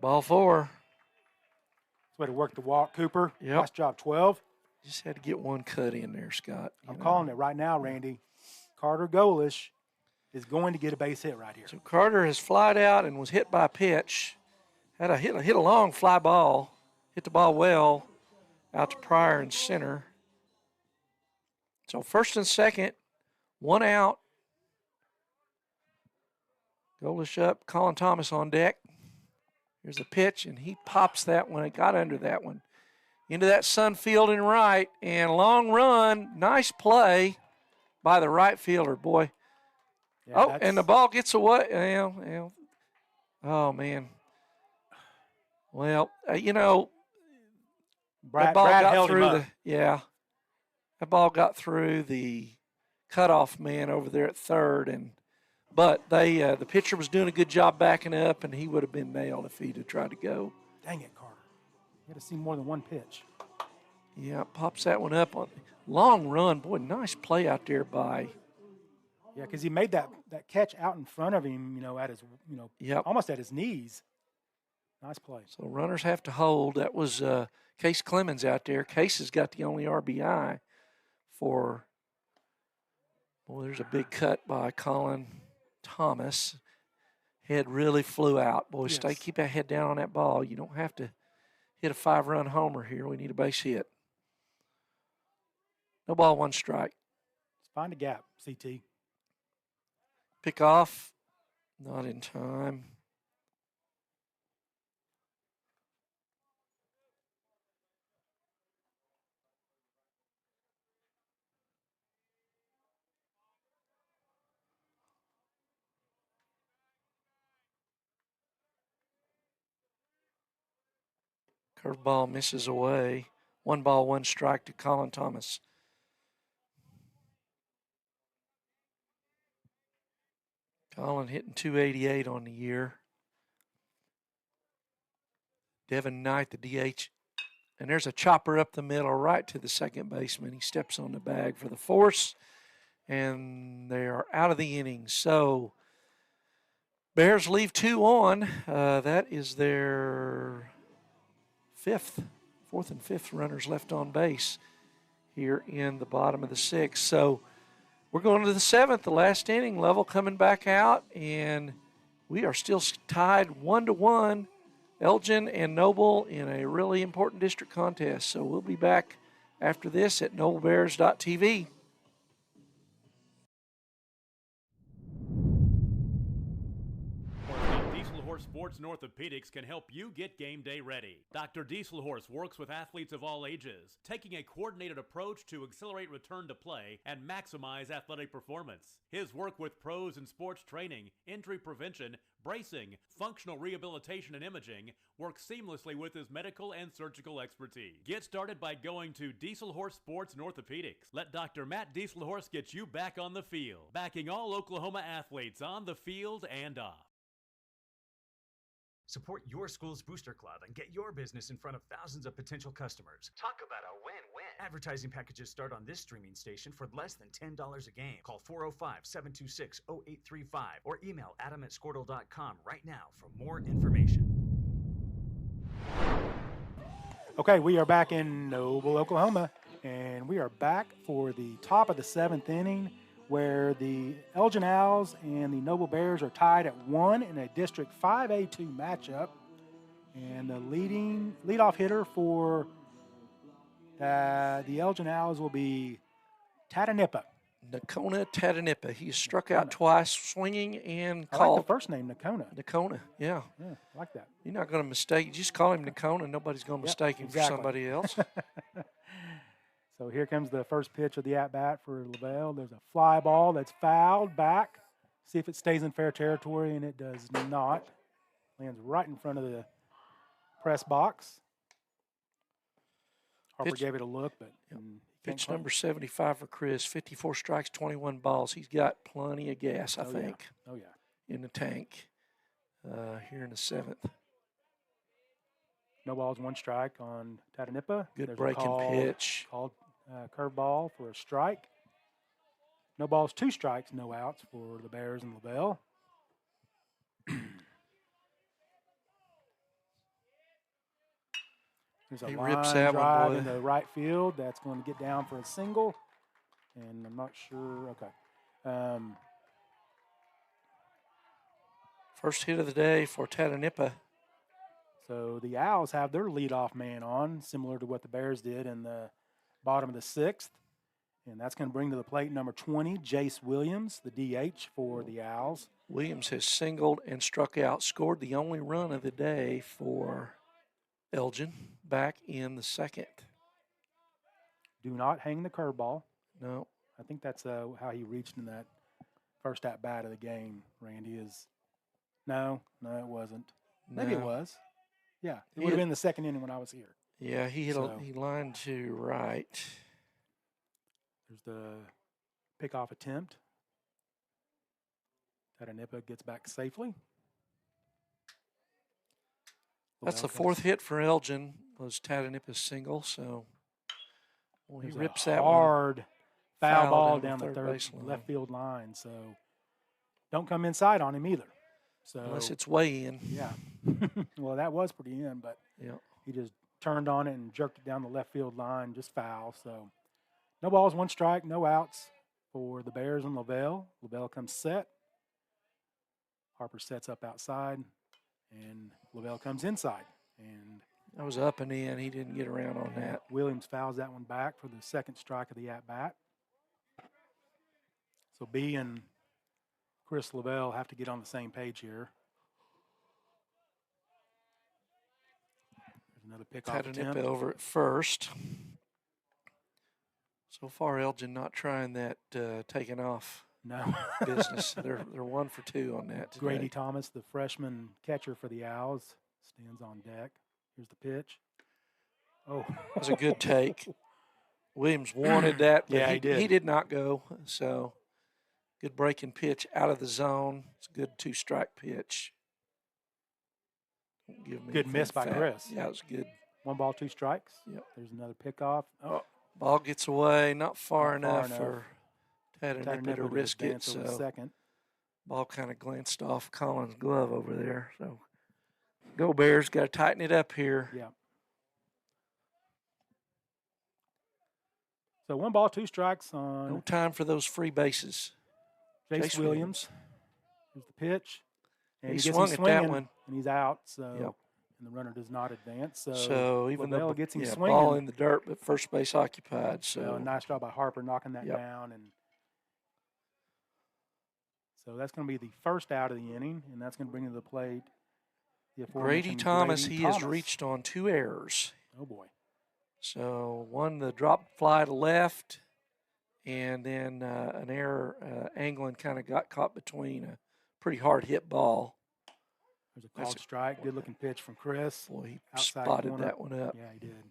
Ball 4. way to work the walk, Cooper. Yep. Nice job, 12. Just had to get one cut in there, Scott. I'm calling it right now, Randy. Carter Golish is going to get a base hit right here. So Carter has flied out and was hit by a pitch. Had a hit a long fly ball. Hit the ball well out to Pryor in center. So first and second, one out. Golish up, Colin Thomas on deck. Here's a pitch, and he pops that one. It got under that one. Into that sun field and right, and long run. Nice play by the right fielder, boy. Yeah, and the ball gets away. Oh, man. Well, that ball got through that ball got through the cutoff man over there at third, but the pitcher was doing a good job backing up, and he would have been nailed if he'd have tried to go. Dang it, Carter. You got to see more than one pitch. Yeah, pops that one up. Long run. Boy, nice play out there by. Yeah, because he made that catch out in front of him, at his, almost at his knees. Nice play. So runners have to hold. That was Case Clemens out there. Case has got the only RBI for. Boy, there's a big cut by Colin Thomas. Head really flew out. Boy, yes. Keep that head down on that ball. You don't have to hit a 5-run homer here. We need a base hit. No ball, one strike. Let's find a gap, CT. Pick off. Not in time. Curveball misses away. 1 ball, 1 strike to Colin Thomas. Colin hitting .288 on the year. Devin Knight, the DH. And there's a chopper up the middle right to the second baseman. He steps on the bag for the force. And they are out of the inning. So Bears leave 2 on. That is their 4th and 5th runners left on base here in the bottom of the 6th. So we're going to the 7th, the last inning. Level coming back out, and we are still tied 1-1. Elgin and Noble in a really important district contest. So we'll be back after this at noblebears.tv. Sports and Orthopedics can help you get game day ready. Dr. Dieselhorst works with athletes of all ages, taking a coordinated approach to accelerate return to play and maximize athletic performance. His work with pros in sports training, injury prevention, bracing, functional rehabilitation, and imaging works seamlessly with his medical and surgical expertise. Get started by going to Dieselhorst Sports and Orthopedics. Let Dr. Matt Dieselhorst get you back on the field, backing all Oklahoma athletes on the field and off. Support your school's booster club and get your business in front of thousands of potential customers. Talk about a win-win. Advertising packages start on this streaming station for less than $10 a game. Call 405-726-0835 or email adam@squirtle.com right now for more information. Okay, we are back in Noble, Oklahoma, and we are back for the top of the 7th inning, where the Elgin Owls and the Noble Bears are tied at 1 in a District 5A2 matchup. And the leadoff hitter for the Elgin Owls will be Tatanippa. Nakona Tatanippa. He's struck out twice, swinging and I called. like the first name, Nakona. Nakona, yeah. Yeah, I like that. You're not going to mistake. You just call him Nakona. Nobody's going to mistake him for somebody else. So here comes the first pitch of the at-bat for LaBelle. There's a fly ball that's fouled back. See if it stays in fair territory, and it does not. Lands right in front of the press box. Harper gave it a look, but pitch number 75 for Chris. 54 strikes, 21 balls. He's got plenty of gas, I think. Yeah. Oh, yeah. In the tank here in the 7th. No balls, 1 strike on Tatanippa. Good breaking pitch. Called curveball for a strike. No balls, 2 strikes, no outs for the Bears and LaBelle. There's a He line rips that one, drive boy. into right field. That's going to get down for a single. And I'm not sure. Okay. First hit of the day for Tatanippa. So the Owls have their leadoff man on, similar to what the Bears did in the bottom of the sixth. And that's going to bring to the plate number 20, Jace Williams, the DH for the Owls. Williams has singled and struck out, scored the only run of the day for Elgin back in the second. Do not hang the curveball. No. I think that's how he reached in that first at-bat of the game, Randy, is no, it wasn't. Maybe it No. was. Yeah, it He would have hit- been the second inning when I was here. Yeah, he So- he lined to right. There's the pickoff attempt. Tatanippa gets back safely. That's the Lavelle fourth comes- hit for Elgin, was Tatanippa's single, so he There's rips a that one. hard foul foul ball down down the the third third base line. left field line. So don't come inside on him either. So Unless it's way in. yeah. Well, that was pretty in, but Yeah. he just turned on it and jerked it down the left field line, just foul. So no balls, one strike, no outs for the Bears and Lavelle. Lavelle comes set. Harper sets up outside, and Lavelle comes inside. And That was up and in. He didn't get around on that. Williams fouls that one back for the second strike of the at-bat. So B and Chris Lavelle have to get on the same page here. There's another pickoff Tatanippa attempt. over at first. So far, Elgin not trying that taking off No. business. They're 1 for 2 on that today. Grady Thomas, the freshman catcher for the Owls, stands on deck. Here's the pitch. Oh. That was a good take. Williams wanted that, but Yeah, he did. He did not go. So good breaking pitch out of the zone. It's a good 2-strike pitch. Don't give me Good anything miss by fat. Chris. Yeah, it was good. 1 ball, 2 strikes. Yep. There's another pickoff. Oh, Ball gets away, not far Not far enough for Tatanippa Tatanippa to to risk it. advance over So second. ball kind of glanced off Collins' glove over there. So go Bears, got to tighten it up here. Yeah. So 1 ball, 2 strikes No on time for those free bases. Jace Jace Williams. Here's the pitch. And He he gets swung him at that swinging, one. and he's out. So, Yep. and the runner does not advance. So, So even Lavelle though gets him ball swinging. in the dirt, but first base occupied. So Nice job by Harper knocking that Yep. down. And so that's going to be the first out of the inning, and that's going to bring to the plate the Grady aforementioned Thomas, Grady he Thomas. has reached on 2 errors. Oh, boy. So one, the drop fly to left, and then an error. Anglin kind of got caught between a pretty hard hit ball. There's a That's called a- strike. Good looking pitch from Chris. Boy, he Outside spotted corner. that one up. Yeah, he did.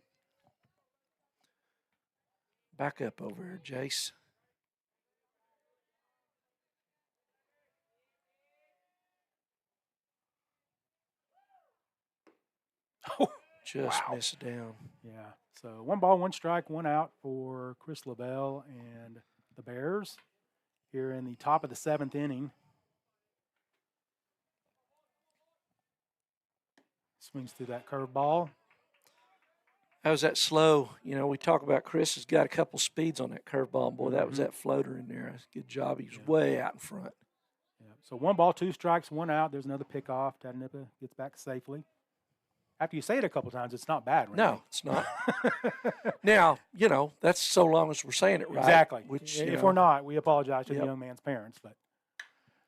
Back up over here, Jace. Oh, Just wow. missed down. Yeah. So 1 ball, 1 strike, 1 out for Chris Lavelle and the Bears here in the top of the 7th inning. Swings through that curveball. How was that slow? You know, we talk about Chris has got a couple speeds on that curveball. Boy, that was Mhm. that floater in there. That's a good job. He was Yeah. way out in front. Yeah. So 1 ball, 2 strikes, 1 out. There's another pickoff. Tatanippa gets back safely. After you say it a couple times, it's not bad, right? No, it's not. Now, you know, that's so long as we're saying it right. Exactly. Which, you if know, we're not, we apologize to Yep. the young man's parents. But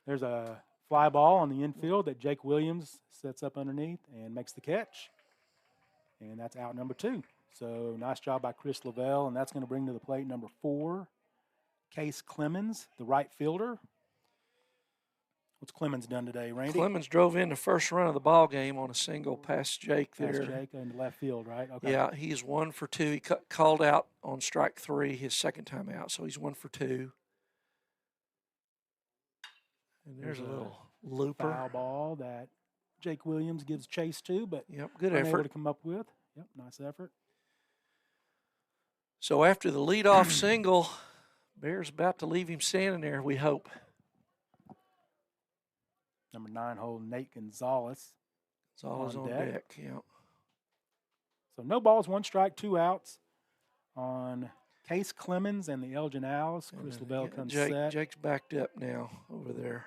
there's a fly ball on the infield that Jake Williams sets up underneath and makes the catch. And that's out number 2. So nice job by Chris Lavelle, and that's going to bring to the plate number 4, Case Clemens, the right fielder. What's Clemens done today, Randy? Clemens drove in the first run of the ball game on a single past Jake That's there. Jake in the left field, right? Okay. Yeah, he's 1 for 2. He called out on strike 3 his second time out, so he's 1 for 2. And there's a little looper. Foul ball that Jake Williams gives chase to, but Yep, good unable effort. to come up with. Yep, nice effort. So after the leadoff single, Bears about to leave him standing there, we hope. Number 9 hole, Nate Gonzalez. It's all On on deck. deck. Yeah. So no balls, 1 strike, 2 outs on Case Clemens and the Elgin Owls. Chris LaBelle comes set. Jake's backed up now over there.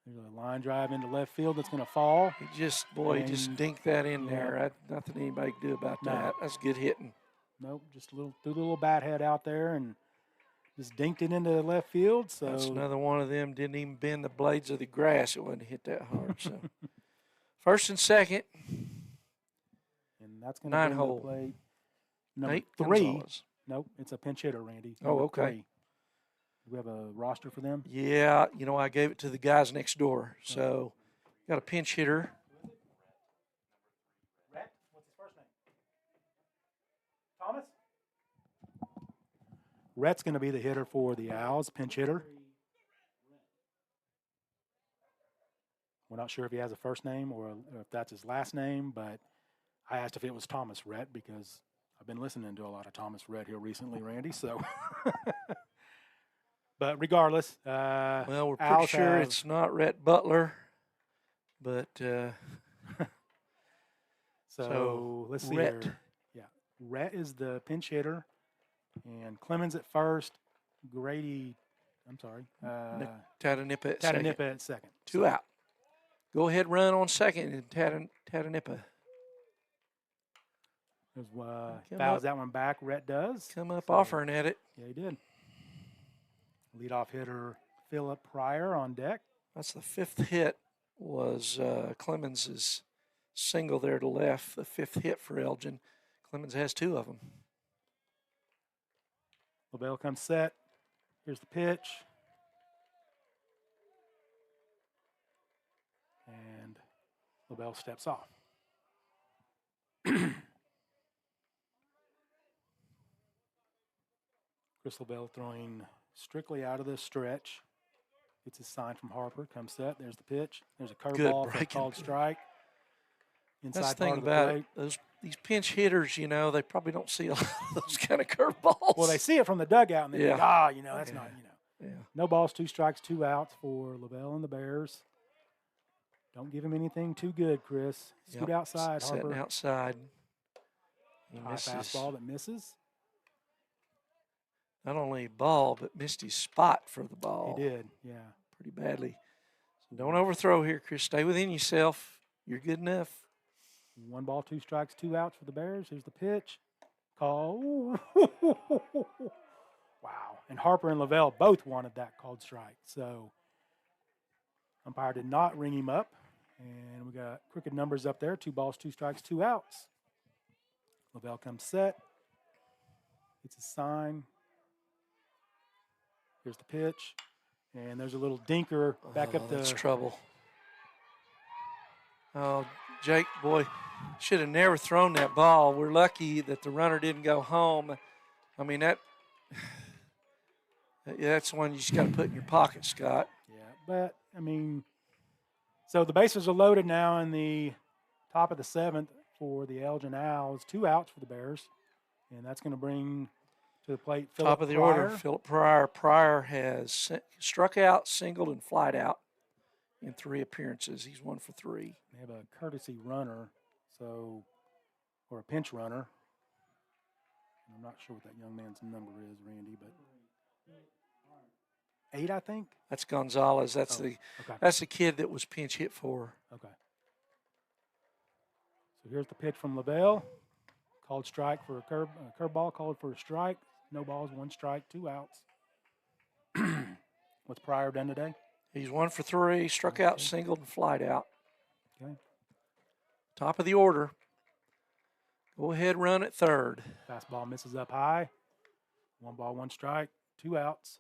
There's a line drive into left field that's going to fall. He just dinked that in there. Nothing anybody can do about that. That's good hitting. Nope, just threw the little bat head out there and just dinked it into left field. So that's another one of them. Didn't even bend the blades of the grass. It wouldn't hit that hard. So first and second. And that's going 9 to hole. play number Nate 3. Gonzalez. Nope, it's a pinch hitter, Randy. Oh, Number okay. 3. Do we have a roster for them? Yeah, I gave it to the guys next door. So got a pinch hitter. Rhett, what's his first name? Thomas? Rhett's going to be the hitter for the Owls, pinch hitter. We're not sure if he has a first name or if that's his last name, but I asked if it was Thomas Rhett because I've been listening to a lot of Thomas Rhett here recently, Randy, so. But regardless. Well, we're pretty Owls sure have- it's not Rhett Butler, but So let's see Rhett. here. Yeah, Rhett is the pinch hitter, and Clemens at first. Grady, I'm sorry. Tatanippa at second. Tatanippa at second. 2 out. Go ahead, run on second, and Tatanippa. Fouls that one back. Rhett does. Come up offering at it. Yeah, he did. Leadoff hitter Philip Pryor on deck. That's the 5th hit. Was Clemens's single there to left. The 5th hit for Elgin. Clemens has 2 of them. LaBelle comes set. Here's the pitch. And LaBelle steps off. Chris LaBelle throwing strictly out of the stretch. Gets his sign from Harper. Comes set. There's the pitch. There's a curveball for a called strike. Inside That's the part thing of the about plate. it. These pinch hitters, they probably don't see a lot of those kind of curveballs. Well, they see it from the dugout and they think, that's not, Yeah. No balls, 2 strikes, 2 outs for LaBelle and the Bears. Don't give him anything too good, Chris. Scoot outside, Setting Harper. outside. He High misses. fastball that misses. Not only ball, but missed his spot for the ball. He did, yeah. Pretty badly. So don't overthrow here, Chris. Stay within yourself. You're good enough. 1 ball, 2 strikes, 2 outs for the Bears. Here's the pitch. Call. Ooh. Wow. And Harper and LaBelle both wanted that called strike. So umpire did not ring him up. And we got crooked numbers up there. 2 balls, 2 strikes, 2 outs. LaBelle comes set. Gets a sign. Here's the pitch. And there's a little dinker back up the. That's trouble. Oh, Jake, boy, should have never thrown that ball. We're lucky that the runner didn't go home. I mean, that's one you just got to put in your pocket, Scott. Yeah, but, so the bases are loaded now in the top of the 7th for the Elgin Owls. 2 outs for the Bears. And that's going to bring to the plate Philip Top of the Pryor. order, Philip Pryor. Pryor has struck out, singled, and flied out in 3 appearances. He's 1 for 3. They have a courtesy runner, or a pinch runner. I'm not sure what that young man's number is, Randy, but 8, I think. That's Gonzalez. That's okay. That's the kid that was pinch hit for. Okay. So here's the pitch from LaBelle. Called strike for a curveball. Called for a strike. No balls, 1 strike, 2 outs. What's Pryor done today? He's 1 for 3. Struck out, singled, and flied out. Okay. Top of the order. Go ahead, run at third. Fastball misses up high. 1 ball, 1 strike, 2 outs.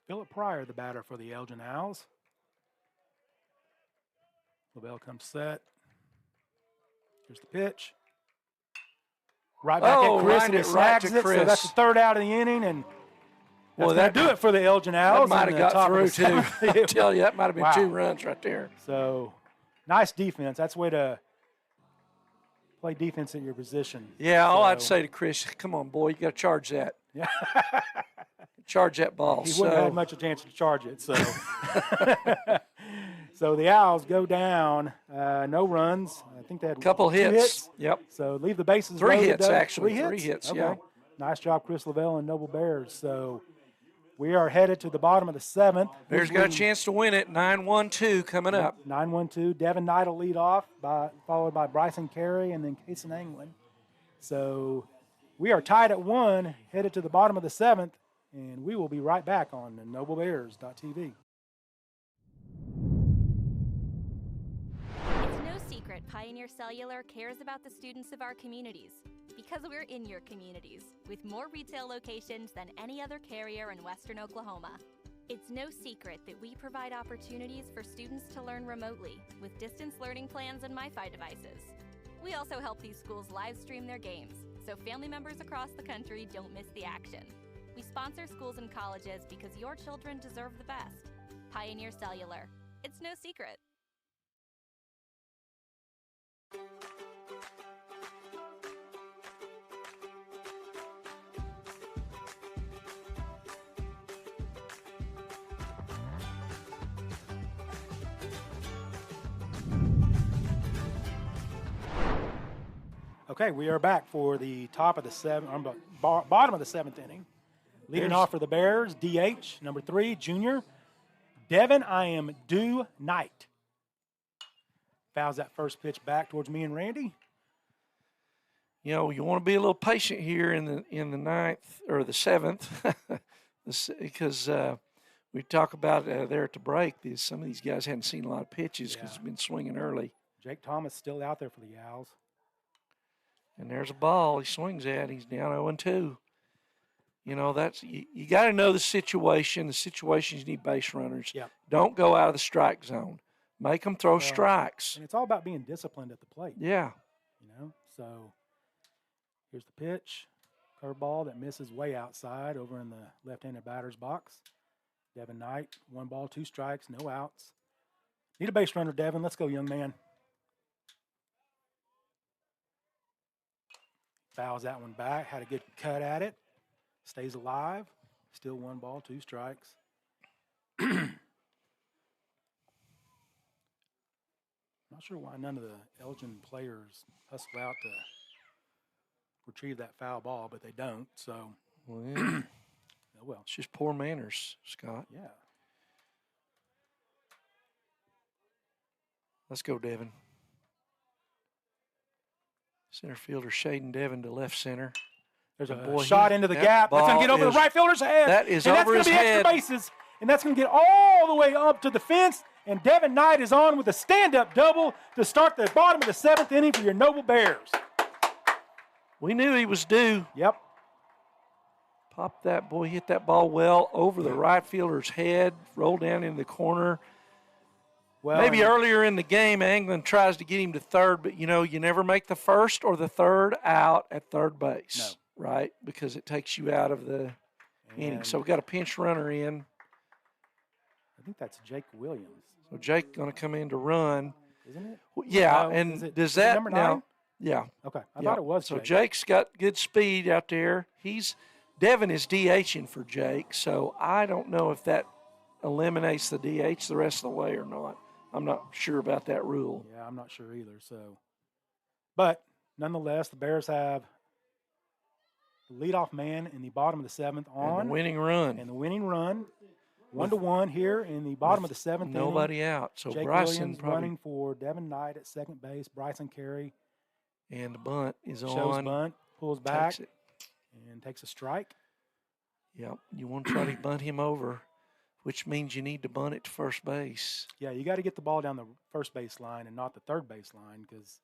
Philip Pryor, the batter for the Elgin Owls. LaBelle comes set. Here's the pitch. Right back at Chris, and he snags it. So that's the 3rd out of the inning, and that's going to do it for the Elgin Owls. That might have got through, too. I tell you, that might have been 2 runs right there. So, nice defense. That's the way to play defense at your position. Yeah, all I'd say to Chris, come on, boy, you got to charge that. Yeah. Charge that ball. He wouldn't have had much a chance to charge it. So So the Owls go down, no runs. I think they had Couple 2 hits. Yep. So leave the bases 3 loaded. hits, though. actually. 3 3 hits, okay. yeah. Nice job, Chris Lavelle and Noble Bears. So we are headed to the bottom of the 7th. Bears got a chance to win it. 9-1-2 coming up. 9-1-2. Devin Knight will lead off, followed by Bryson Carey and then Kason Anglin. So we are tied at 1, headed to the bottom of the 7th, and we will be right back on NobleBears.tv. It's no secret Pioneer Cellular cares about the students of our communities because we're in your communities with more retail locations than any other carrier in Western Oklahoma. It's no secret that we provide opportunities for students to learn remotely with distance learning plans and MiFi devices. We also help these schools live stream their games so family members across the country don't miss the action. We sponsor schools and colleges because your children deserve the best. Pioneer Cellular. It's no secret. Okay, we are back for the top of the bottom of the 7th inning. Leading off for the Bears, DH, number 3, junior, Devin I am due Knight. Fouls that first pitch back towards me and Randy. You know, you want to be a little patient here in the 9th or the 7th, because we talk about there at the break. Some of these guys hadn't seen a lot of pitches because he's been swinging early. Jake Thomas still out there for the Owls. And there's a ball he swings at. He's down 0-2. You know, that's you got to know the situation. The situations you need base runners. Yep. Don't go out of the strike zone. Make them throw strikes. And it's all about being disciplined at the plate. Yeah. You know, so here's the pitch. Curveball that misses way outside over in the left-handed batter's box. Devin Knight, 1 ball, 2 strikes, no outs. Need a base runner, Devin. Let's go, young man. Fouls that one back. Had a good cut at it. Stays alive. Still 1 ball, 2 strikes. Not sure why none of the Elgin players hustle out to retrieve that foul ball, but they don't. So, well, yeah. Oh well. It's just poor manners, Scott. Yeah. Let's go, Devin. Center fielder Shaden Devin to left center. There's a shot into the gap. That's going to get over the right fielder's head. That is and over his head. That's going to be extra bases. And that's going to get all the way up to the fence. And Devin Knight is on with a stand-up double to start the bottom of the 7th inning for your Noble Bears. We knew he was due. Yep. Popped that boy, hit that ball well over the right fielder's head, rolled down in the corner. Well, maybe earlier in the game, Anglin tries to get him to third, but, you know, you never make the first or the third out at third base, right? Because it takes you out of the inning. So we got a pinch runner in. I think that's Jake Williams. So Jake going to come in to run. Isn't it? Yeah, and does that number 9? now? Yeah. Okay, I thought it was So Jake. Jake's got good speed out there. Devin is DHing for Jake, so I don't know if that eliminates the DH the rest of the way or not. I'm not sure about that rule. Yeah, I'm not sure either. So, but nonetheless, the Bears have the leadoff man in the bottom of the 7th on. And the winning run. And the winning run. 1-1 here in the bottom of the 7th inning. Nobody out. So Jake Bryson Williams probably running for Devin Knight at second base. Bryson Carey. And the bunt is Shows on. bunt, pulls back, takes it. And takes a strike. Yep. You want to try to bunt him over, which means you need to bunt it to first base. Yeah, you got to get the ball down the first base line and not the third base line, because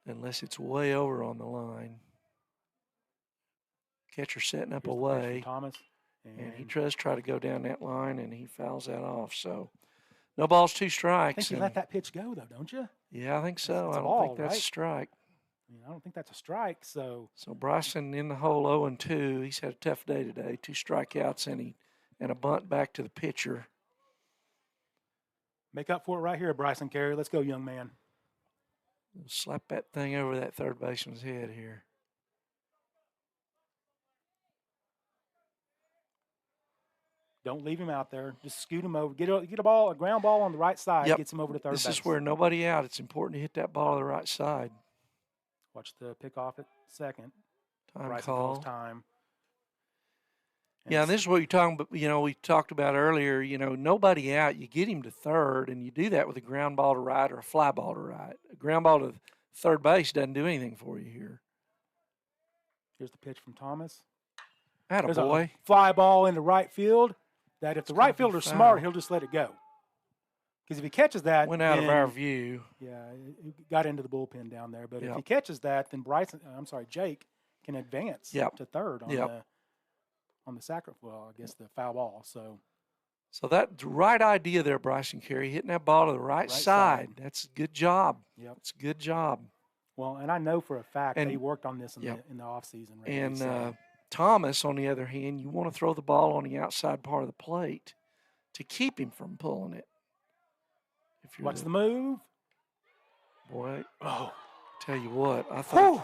unless it's way over on the line. Catcher setting up away. Thomas. And he does try to go down that line, and he fouls that off. So no balls, 2 strikes. I think you let that pitch go, though, don't you? Yeah, I think so. It's I a don't ball, think that's right? a strike. I don't think that's a strike. So Bryson in the hole 0-2. He's had a tough day today. 2 strikeouts and a bunt back to the pitcher. Make up for it right here, Bryson Carey. Let's go, young man. Slap that thing over that third baseman's head here. Don't leave him out there. Just scoot him over. Get a ground ball on the right side. Yep. Gets him over to third base. This is where nobody out. It's important to hit that ball to the right side. Watch the pick off at second. Time Bryson call. calls time. Yeah, and this is what you're talking about. We talked about earlier. Nobody out. You get him to third, and you do that with a ground ball to right or a fly ball to right. A ground ball to third base doesn't do anything for you here. Here's the pitch from Thomas. Atta boy. A fly ball into right field. That if the right fielder's smart, he'll just let it go. Because if he catches that, went out of our view. Yeah, it got into the bullpen down there. But Yep. if he catches that, then Jake can advance Yep. to third on Yep. the foul ball. So that right idea there, Bryson Carey, hitting that ball to the right side. That's a good job. Yep. It's a good job. Well, and I know for a fact And- they worked on this in Yep. the offseason. And Thomas, on the other hand, you want to throw the ball on the outside part of the plate to keep him from pulling it. What's the move? Boy, oh, tell you what, I thought.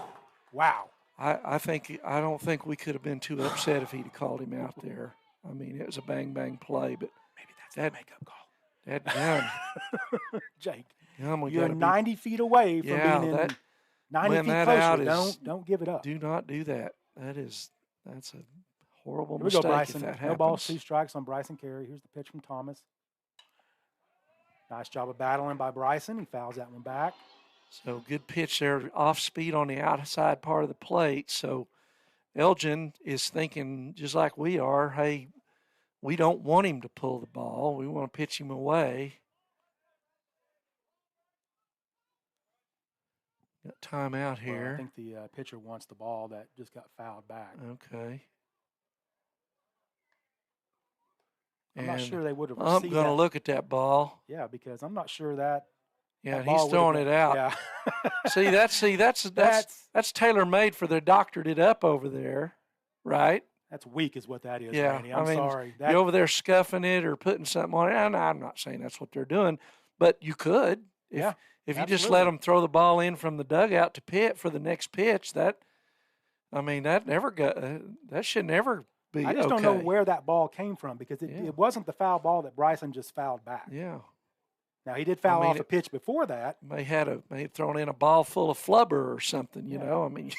Wow. I don't think we could have been too upset if he'd have called him out there. I mean, it was a bang play, but maybe that's that makeup call. That done. Jake, we you're gotta 90 feet away from being in 90 when feet that closer. out Don't give it up. Do not do that. That's a horrible Here we mistake go, Bryson. if that No happens. balls, 2 strikes on Bryson Carey. Here's the pitch from Thomas. Nice job of battling by Bryson. He fouls that one back. So good pitch there, off speed on the outside part of the plate. So Elgin is thinking just like we are, hey, we don't want him to pull the ball. We want to pitch him away. Got timeout here. Well, I think the pitcher wants the ball that just got fouled back. Okay. I'm not sure they would have I'm received going to that. look at that ball. Yeah, because I'm not sure that. Yeah, that he's ball throwing would've it out. Yeah. That's tailor made for their doctored it up over there, right? That's weak, is what that is, Yeah, Randy. I'm I mean, sorry. You're over there scuffing it or putting something on it. And I'm not saying that's what they're doing, but you could. If you just let them throw the ball in from the dugout to pit for the next pitch, that should never be. I just don't know where that ball came from because it wasn't the foul ball that Bryson just fouled back. Yeah. Now he did foul off a pitch before that. May have thrown in a ball full of flubber or something. You know, I mean.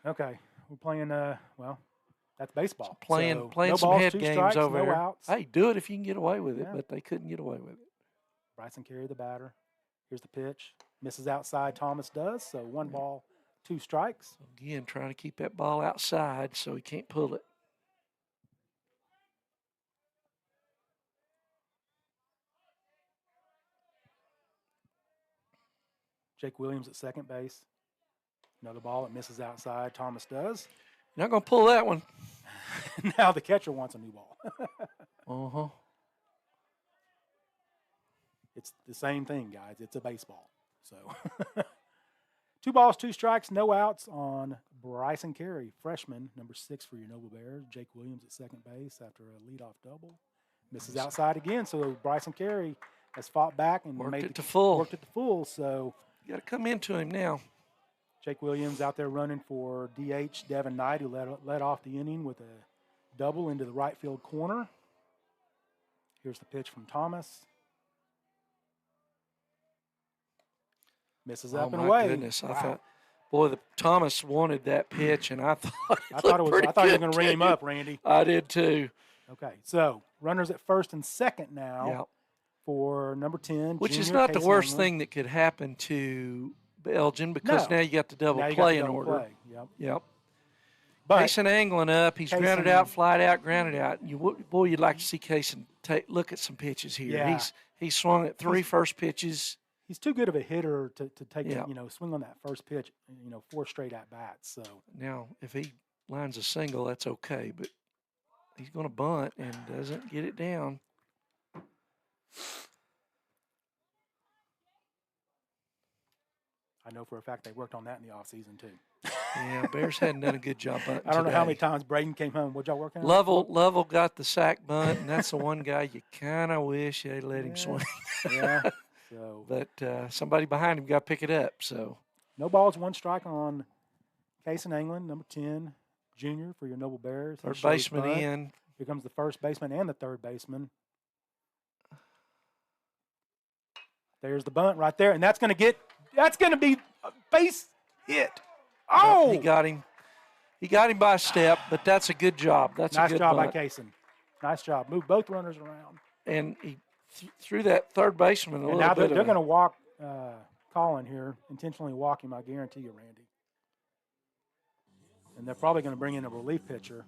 Okay, we're playing. That's baseball. Playing no some balls, head 2 games strikes, over no there. outs. Hey, do it if you can get away with it, but they couldn't get away with it. Bryson Carey, the batter. Here's the pitch. Misses outside. Thomas does. So 1 ball, 2 strikes. Again, trying to keep that ball outside so he can't pull it. Jake Williams at second base. Another ball that misses outside. Thomas does. You're not going to pull that one. Now the catcher wants a new ball. Uh-huh. It's the same thing, guys. It's a baseball. So 2 balls, 2 strikes, no outs on Bryson Carey, freshman, number 6 for your Noble Bears. Jake Williams at second base after a leadoff double. Misses outside again, so Bryson Carey has fought back and Worked made it to full. Worked it to full, so You got to come into him now. Jake Williams out there running for DH Devin Knight, who led off the inning with a double into the right field corner. Here's the pitch from Thomas. Misses up and away. Oh, my goodness. Wow. I thought, boy, Thomas wanted that pitch, and I thought I thought you were going to ring him too. up, Randy. I did too. Okay, so runners at first and second now Yep. for number 10. Which is junior not the Casey worst Hamlin. thing that could happen to Elgin because No. now you got the double Now you got play the in double order. play, Yep. Yep. But Kaysen angling up. He's grounded Kaysen- out, flied out, grounded out. Boy, you'd like to see Kaysen look at some pitches here. Yeah. He's swung at 3 first pitches. he's too good of a hitter to take Yeah. swing on that first pitch, 4 straight at bats. So Now, if he lines a single, that's okay, but he's going to bunt and doesn't get it down. I know for a fact they worked on that in the offseason too. Yeah, Bears hadn't done a good job bunting I don't know how many today. times Braden came home. What y'all working on? Lovell got the sack bunt, and that's the one guy you kind of wish they let him Yeah. swing. Yeah. So But somebody behind him got to pick it up. So no balls, 1 strike on Kaysen England, number 10, junior for your Noble Bears. He third showed baseman bunt. in. Here comes the first baseman and the third baseman. There's the bunt right there, and that's going to be a base hit. Oh! He got him. He got him by a step, but that's a good job. That's nice a good job bunt. by Kaysen. Nice job. Move both runners around. And he threw that third baseman a And little now bit. they're going to walk Colin here, intentionally walk him, I guarantee you, Randy. And they're probably going to bring in a relief pitcher.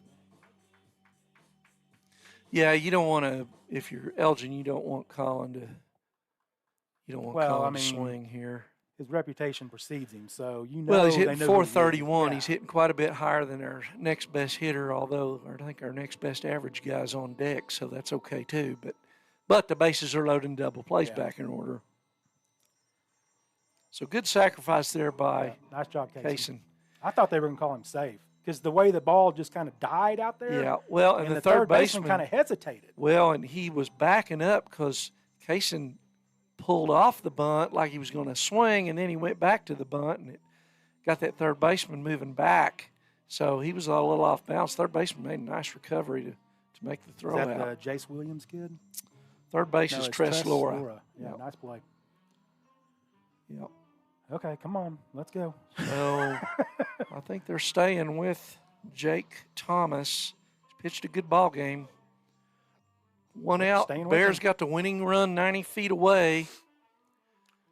Yeah, you don't want to, if you're Elgin, you don't want Colin to swing here. His reputation precedes him, so Well, he's hitting they know who he is. 431. Yeah. He's hitting quite a bit higher than our next best hitter, although I think our next best average guy's on deck, so that's okay too. But the bases are loaded and double plays back in order. So good sacrifice there by nice job, Kaysen. I thought they were going to call him safe because the way the ball just kind of died out there. Yeah, well, and the third baseman kind of hesitated. Well, and he was backing up because Kaysen pulled off the bunt like he was going to swing, and then he went back to the bunt, and it got that third baseman moving back. So he was a little off balance. Third baseman made a nice recovery to make the throw Is that out. the Jace Williams kid? Third base is Tress Laura. Yeah, nice play. Yep. Okay, come on. Let's go. So I think they're staying with Jake Thomas. He's pitched a good ball game. One out. Bears got the winning run 90 feet away.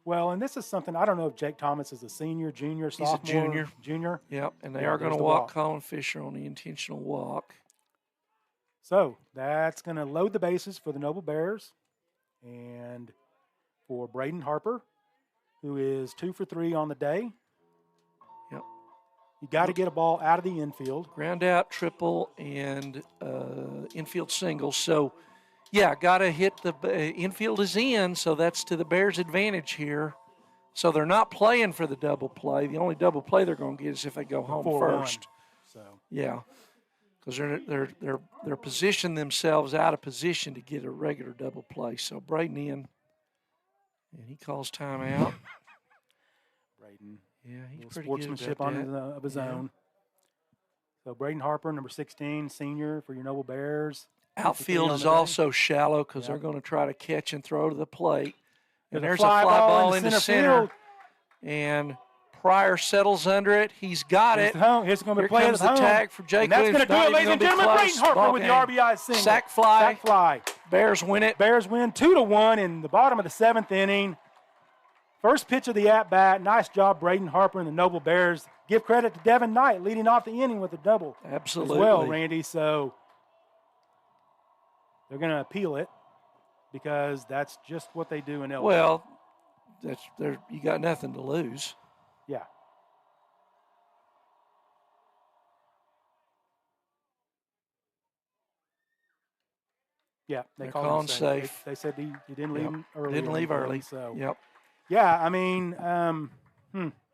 Well, and this is something, I don't know if Jake Thomas is a senior, junior, sophomore. He's a junior. Junior. Yep, and they are going to walk Colin Fisher on the intentional walk. So that's going to load the bases for the Noble Bears and for Braden Harper, who is 2 for 3 on the day. Yep. You got to get a ball out of the infield. Ground out, triple, and infield single. So, yeah, got to hit the infield is in, so that's to the Bears' advantage here. So they're not playing for the double play. The only double play they're going to get is if they go home 4-1. first. So yeah, because they're positioning themselves out of position to get a regular double play. So Braden in, and he calls timeout. Braden. Yeah, he's pretty sportsmanship good about that. of his own. So Braden Harper, number 16, senior for your Noble Bears. Outfield is also shallow because they're going to try to catch and throw to the plate. And there's a fly fly ball into into center. And Pryor settles under it. He's got it. Here's going to be Here comes the tag for Jake and that's going to do it, ladies and gentlemen. Braden Harper with the RBI single. Sack fly. Sack fly. Bears win it. Bears win 2-1 in the bottom of the 7th inning. First pitch of the at-bat. Nice job, Braden Harper and the Noble Bears. Give credit to Devin Knight leading off the inning with a double. Absolutely. As well, Randy. So they're going to appeal it because that's just what they do in Elgin. Well, you got nothing to lose. Yeah. Yeah, they called him safe. They said he didn't leave early. Didn't leave early. So yep. Yeah, I mean,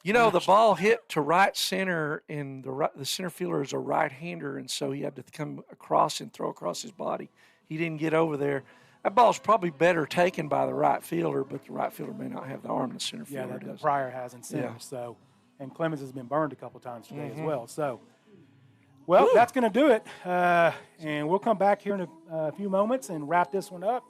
you know, the ball hit to right center, and the center fielder is a right-hander, and so he had to come across and throw across his body. He didn't get over there. That ball's probably better taken by the right fielder, but the right fielder may not have the arm the center fielder does. Pryor has in center. Yeah. So, and Clemens has been burned a couple times today as well. So, well, that's going to do it. And we'll come back here in a few moments and wrap this one up.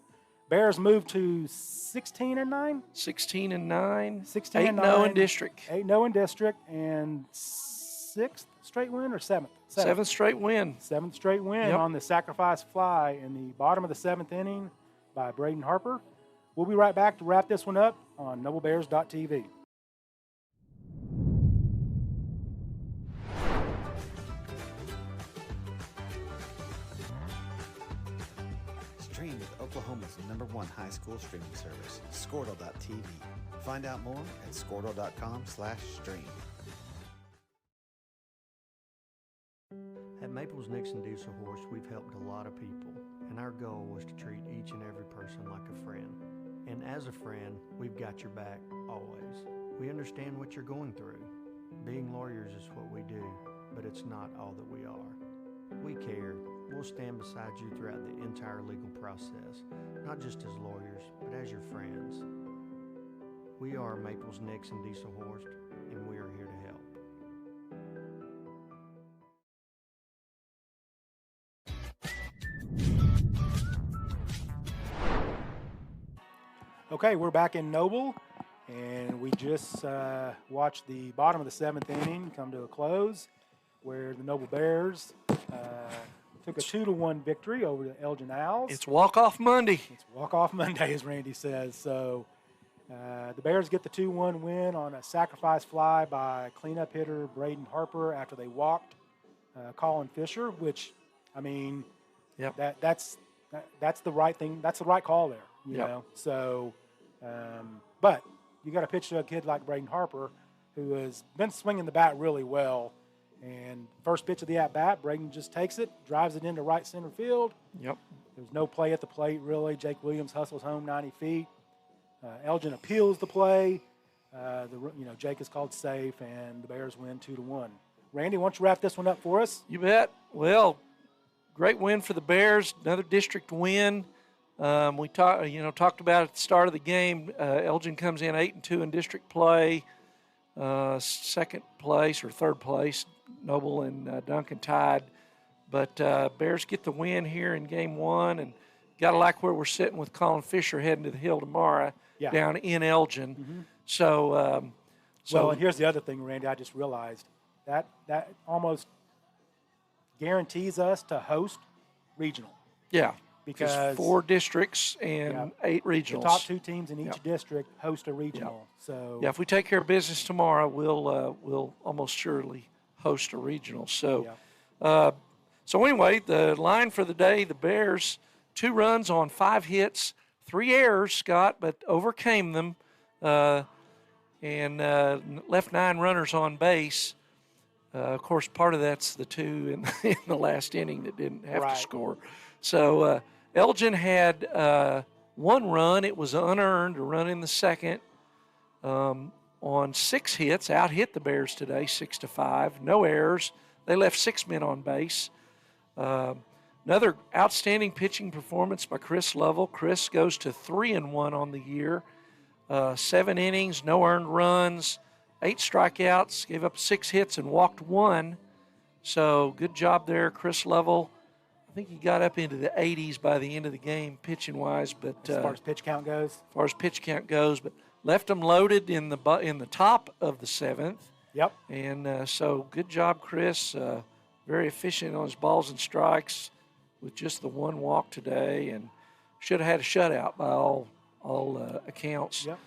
Bears move to 16-9. 16-9. 16-9. 8-0 in district. 8-0 in district, and 6th straight win or 7th? 7th straight win. 7th straight win on the sacrifice fly in the bottom of the 7th inning by Braden Harper. We'll be right back to wrap this one up on NobleBears.tv. Stream with Oklahoma's #1 high school streaming service, Squirtle.tv. Find out more at Squirtle.com/stream. At Maples Nixon Diesel Horse, we've helped a lot of people, and our goal was to treat each and every person like a friend. And as a friend, we've got your back always. We understand what you're going through. Being lawyers is what we do, but it's not all that we are. We care. We'll stand beside you throughout the entire legal process, not just as lawyers, but as your friends. We are Maples Nixon Diesel Horse, and we are here to help. Okay, we're back in Noble, and we just watched the bottom of the 7th inning come to a close, where the Noble Bears took a 2-1 victory over the Elgin Owls. It's walk-off Monday. It's walk-off Monday, as Randy says. So the Bears get the 2-1 win on a sacrifice fly by cleanup hitter Braden Harper after they walked Colin Fisher, which, I mean, Yep. that's the right thing. That's the right call there, you Yep. know. So, but you got to pitch to a kid like Braden Harper, who has been swinging the bat really well. And first pitch of the at-bat, Braden just takes it, drives it into right center field. Yep. There's no play at the plate, really. Jake Williams hustles home 90 feet. Elgin appeals the play. Jake is called safe, and the Bears win 2-1. Randy, why don't you wrap this one up for us? You bet. Well, great win for the Bears. Another district win. We talked about at the start of the game. Elgin comes in 8-2 in district play. Second place or third place, Noble and Duncan tied. But Bears get the win here in game 1, and got to like where we're sitting with Colin Fisher heading to the Hill tomorrow down in Elgin. Mm-hmm. So, well, and here's the other thing, Randy, I just realized. That almost guarantees us to host regional. Yeah, because 4 districts and 8 regionals. The top 2 teams in each district host a regional. So if we take care of business tomorrow, we'll almost surely host a regional. So, so anyway, the line for the day: the Bears 2 runs on 5 hits, 3 errors, Scott, but overcame them, and left 9 runners on base. Of course, part of that's the 2 in the last inning that didn't have to score. So Elgin had 1 run. It was unearned, a run in the second. On 6 hits, out-hit the Bears today, 6-5. No errors. They left 6 men on base. Another outstanding pitching performance by Chris Lovell. Chris goes to 3-1 on the year. 7 innings, no earned runs, 8 strikeouts, gave up 6 hits and walked 1. So good job there, Chris Lovell. I think he got up into the 80s by the end of the game, pitching-wise. But as far as pitch count goes? But left them loaded in the top of the 7th. Yep. And so good job, Chris. Very efficient on his balls and strikes with just the 1 walk today, and should have had a shutout by all accounts. Yep.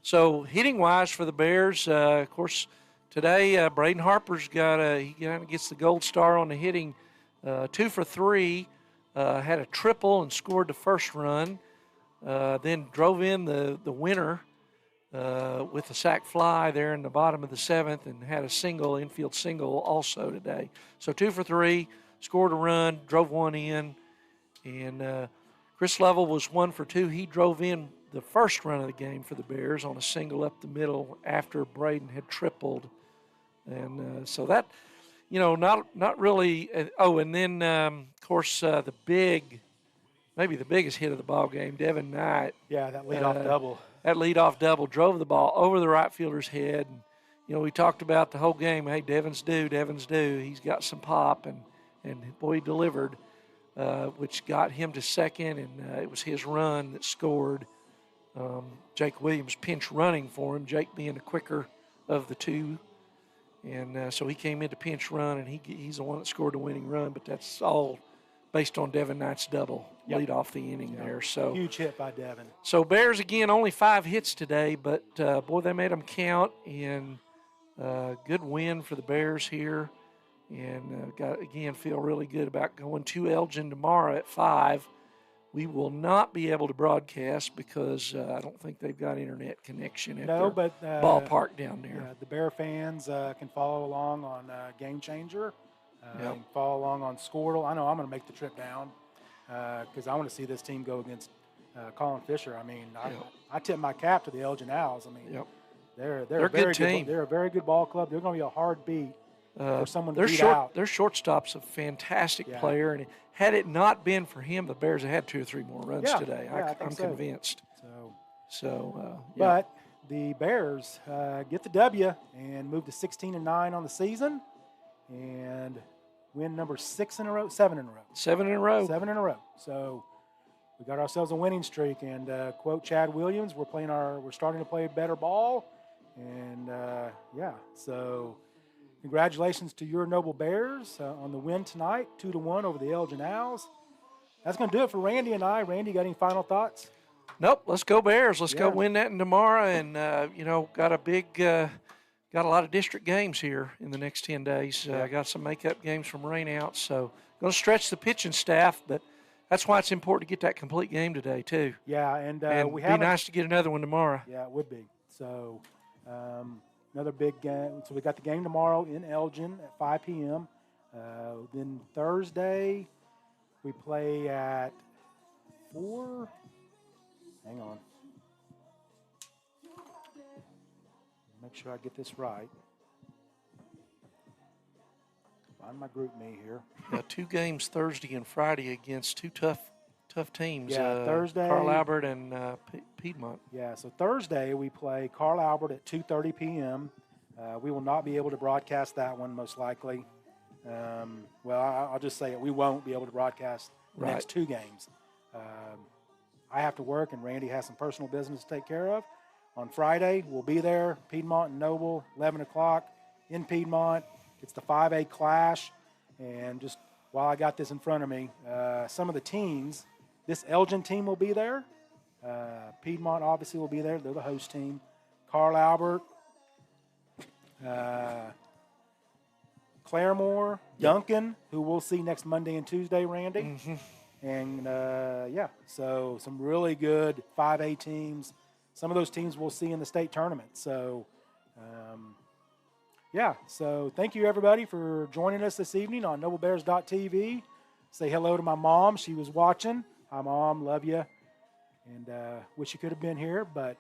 So hitting-wise for the Bears, of course, today Braden Harper's he kind of gets the gold star on the hitting. 2 for 3, had a triple and scored the first run. Then drove in the winner with a sac fly there in the bottom of the 7th, and had a infield single also today. So 2 for 3, scored a run, drove 1 in, and Chris Lovell was 1 for 2. He drove in the first run of the game for the Bears on a single up the middle after Braden had tripled, and so that, not really. And then of course maybe the biggest hit of the ball game, Devin Knight. Yeah, that leadoff double. That leadoff double drove the ball over the right fielder's head. And, we talked about the whole game. Hey, Devin's due. He's got some pop, and boy, he delivered, which got him to second, and it was his run that scored. Jake Williams pinch running for him, Jake being the quicker of the 2. And so he came in to pinch run, and he's the one that scored the winning run. But that's all based on Devin Knight's double lead off the inning there. So huge hit by Devin. So Bears, again, only 5 hits today, but, boy, they made them count. And good win for the Bears here. And, feel really good about going to Elgin tomorrow at 5. We will not be able to broadcast because I don't think they've got internet connection at their ballpark down there. The Bear fans can follow along on Game Changer. And follow along on Squirtle. I know I'm going to make the trip down because I want to see this team go against Colin Fisher. I mean, I tip my cap to the Elgin Owls. I mean, they're a very good team. They're a very good ball club. They're going to be a hard beat for someone to beat out. Their shortstop's a fantastic player, and had it not been for him, the Bears have had 2 or 3 more runs today. I'm convinced. But the Bears get the W and move to 16-9 on the season, and win number 7 in a row. 7 in a row. 7 in a row. So we got ourselves a winning streak. And quote Chad Williams, we're starting to play better ball. And so congratulations to your Noble Bears on the win tonight, 2-1 over the Elgin Owls. That's going to do it for Randy and I. Randy, got any final thoughts? Nope. Let's go Bears. Let's go Yeah. win that in tomorrow. And, got a lot of district games here in the next 10 days. Got some makeup games from rainouts. So going to stretch the pitching staff, but that's why it's important to get that complete game today, too. Yeah, and It'd be nice to get another one tomorrow. Yeah, it would be. So another big game. So we got the game tomorrow in Elgin at 5 p.m. Then Thursday we play at 4. Hang on. Make sure I get this right. Find my group me here. Yeah, 2 games Thursday and Friday against 2 tough teams. Yeah, Thursday. Carl Albert and Piedmont. Yeah, so Thursday we play Carl Albert at 2:30 p.m. We will not be able to broadcast that one most likely. I'll just say it. We won't be able to broadcast the next 2 games. I have to work, and Randy has some personal business to take care of. On Friday, we'll be there, Piedmont and Noble, 11 o'clock in Piedmont. It's the 5A clash. And just while I got this in front of me, some of the teams, this Elgin team will be there. Piedmont obviously will be there. They're the host team. Carl Albert, Claremore, Duncan, who we'll see next Monday and Tuesday, Randy. Mm-hmm. And, so some really good 5A teams. Some of those teams we'll see in the state tournament. So, so thank you, everybody, for joining us this evening on NobleBears.tv. Say hello to my mom. She was watching. Hi, Mom. Love you. And wish you could have been here, but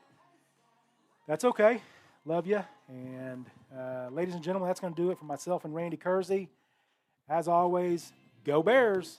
that's okay. Love you. And, ladies and gentlemen, that's going to do it for myself and Randy Kersey. As always, go Bears.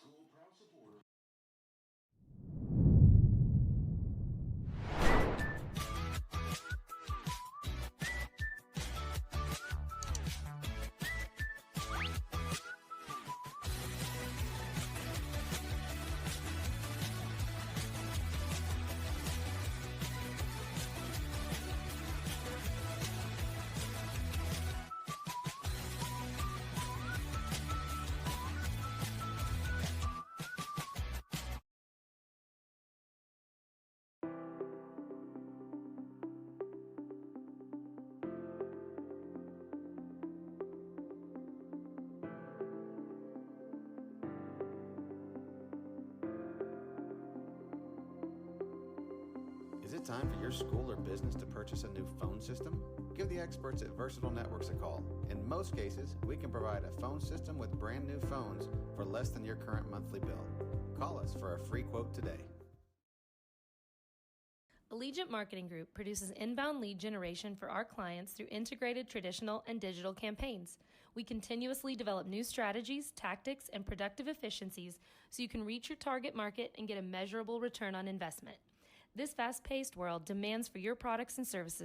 Is it time for your school or business to purchase a new phone system? Give the experts at Versatile Networks a call. In most cases, we can provide a phone system with brand new phones for less than your current monthly bill. Call us for a free quote today. Allegiant Marketing Group produces inbound lead generation for our clients through integrated traditional and digital campaigns. We continuously develop new strategies, tactics, and productive efficiencies so you can reach your target market and get a measurable return on investment. This fast-paced world demands for your products and services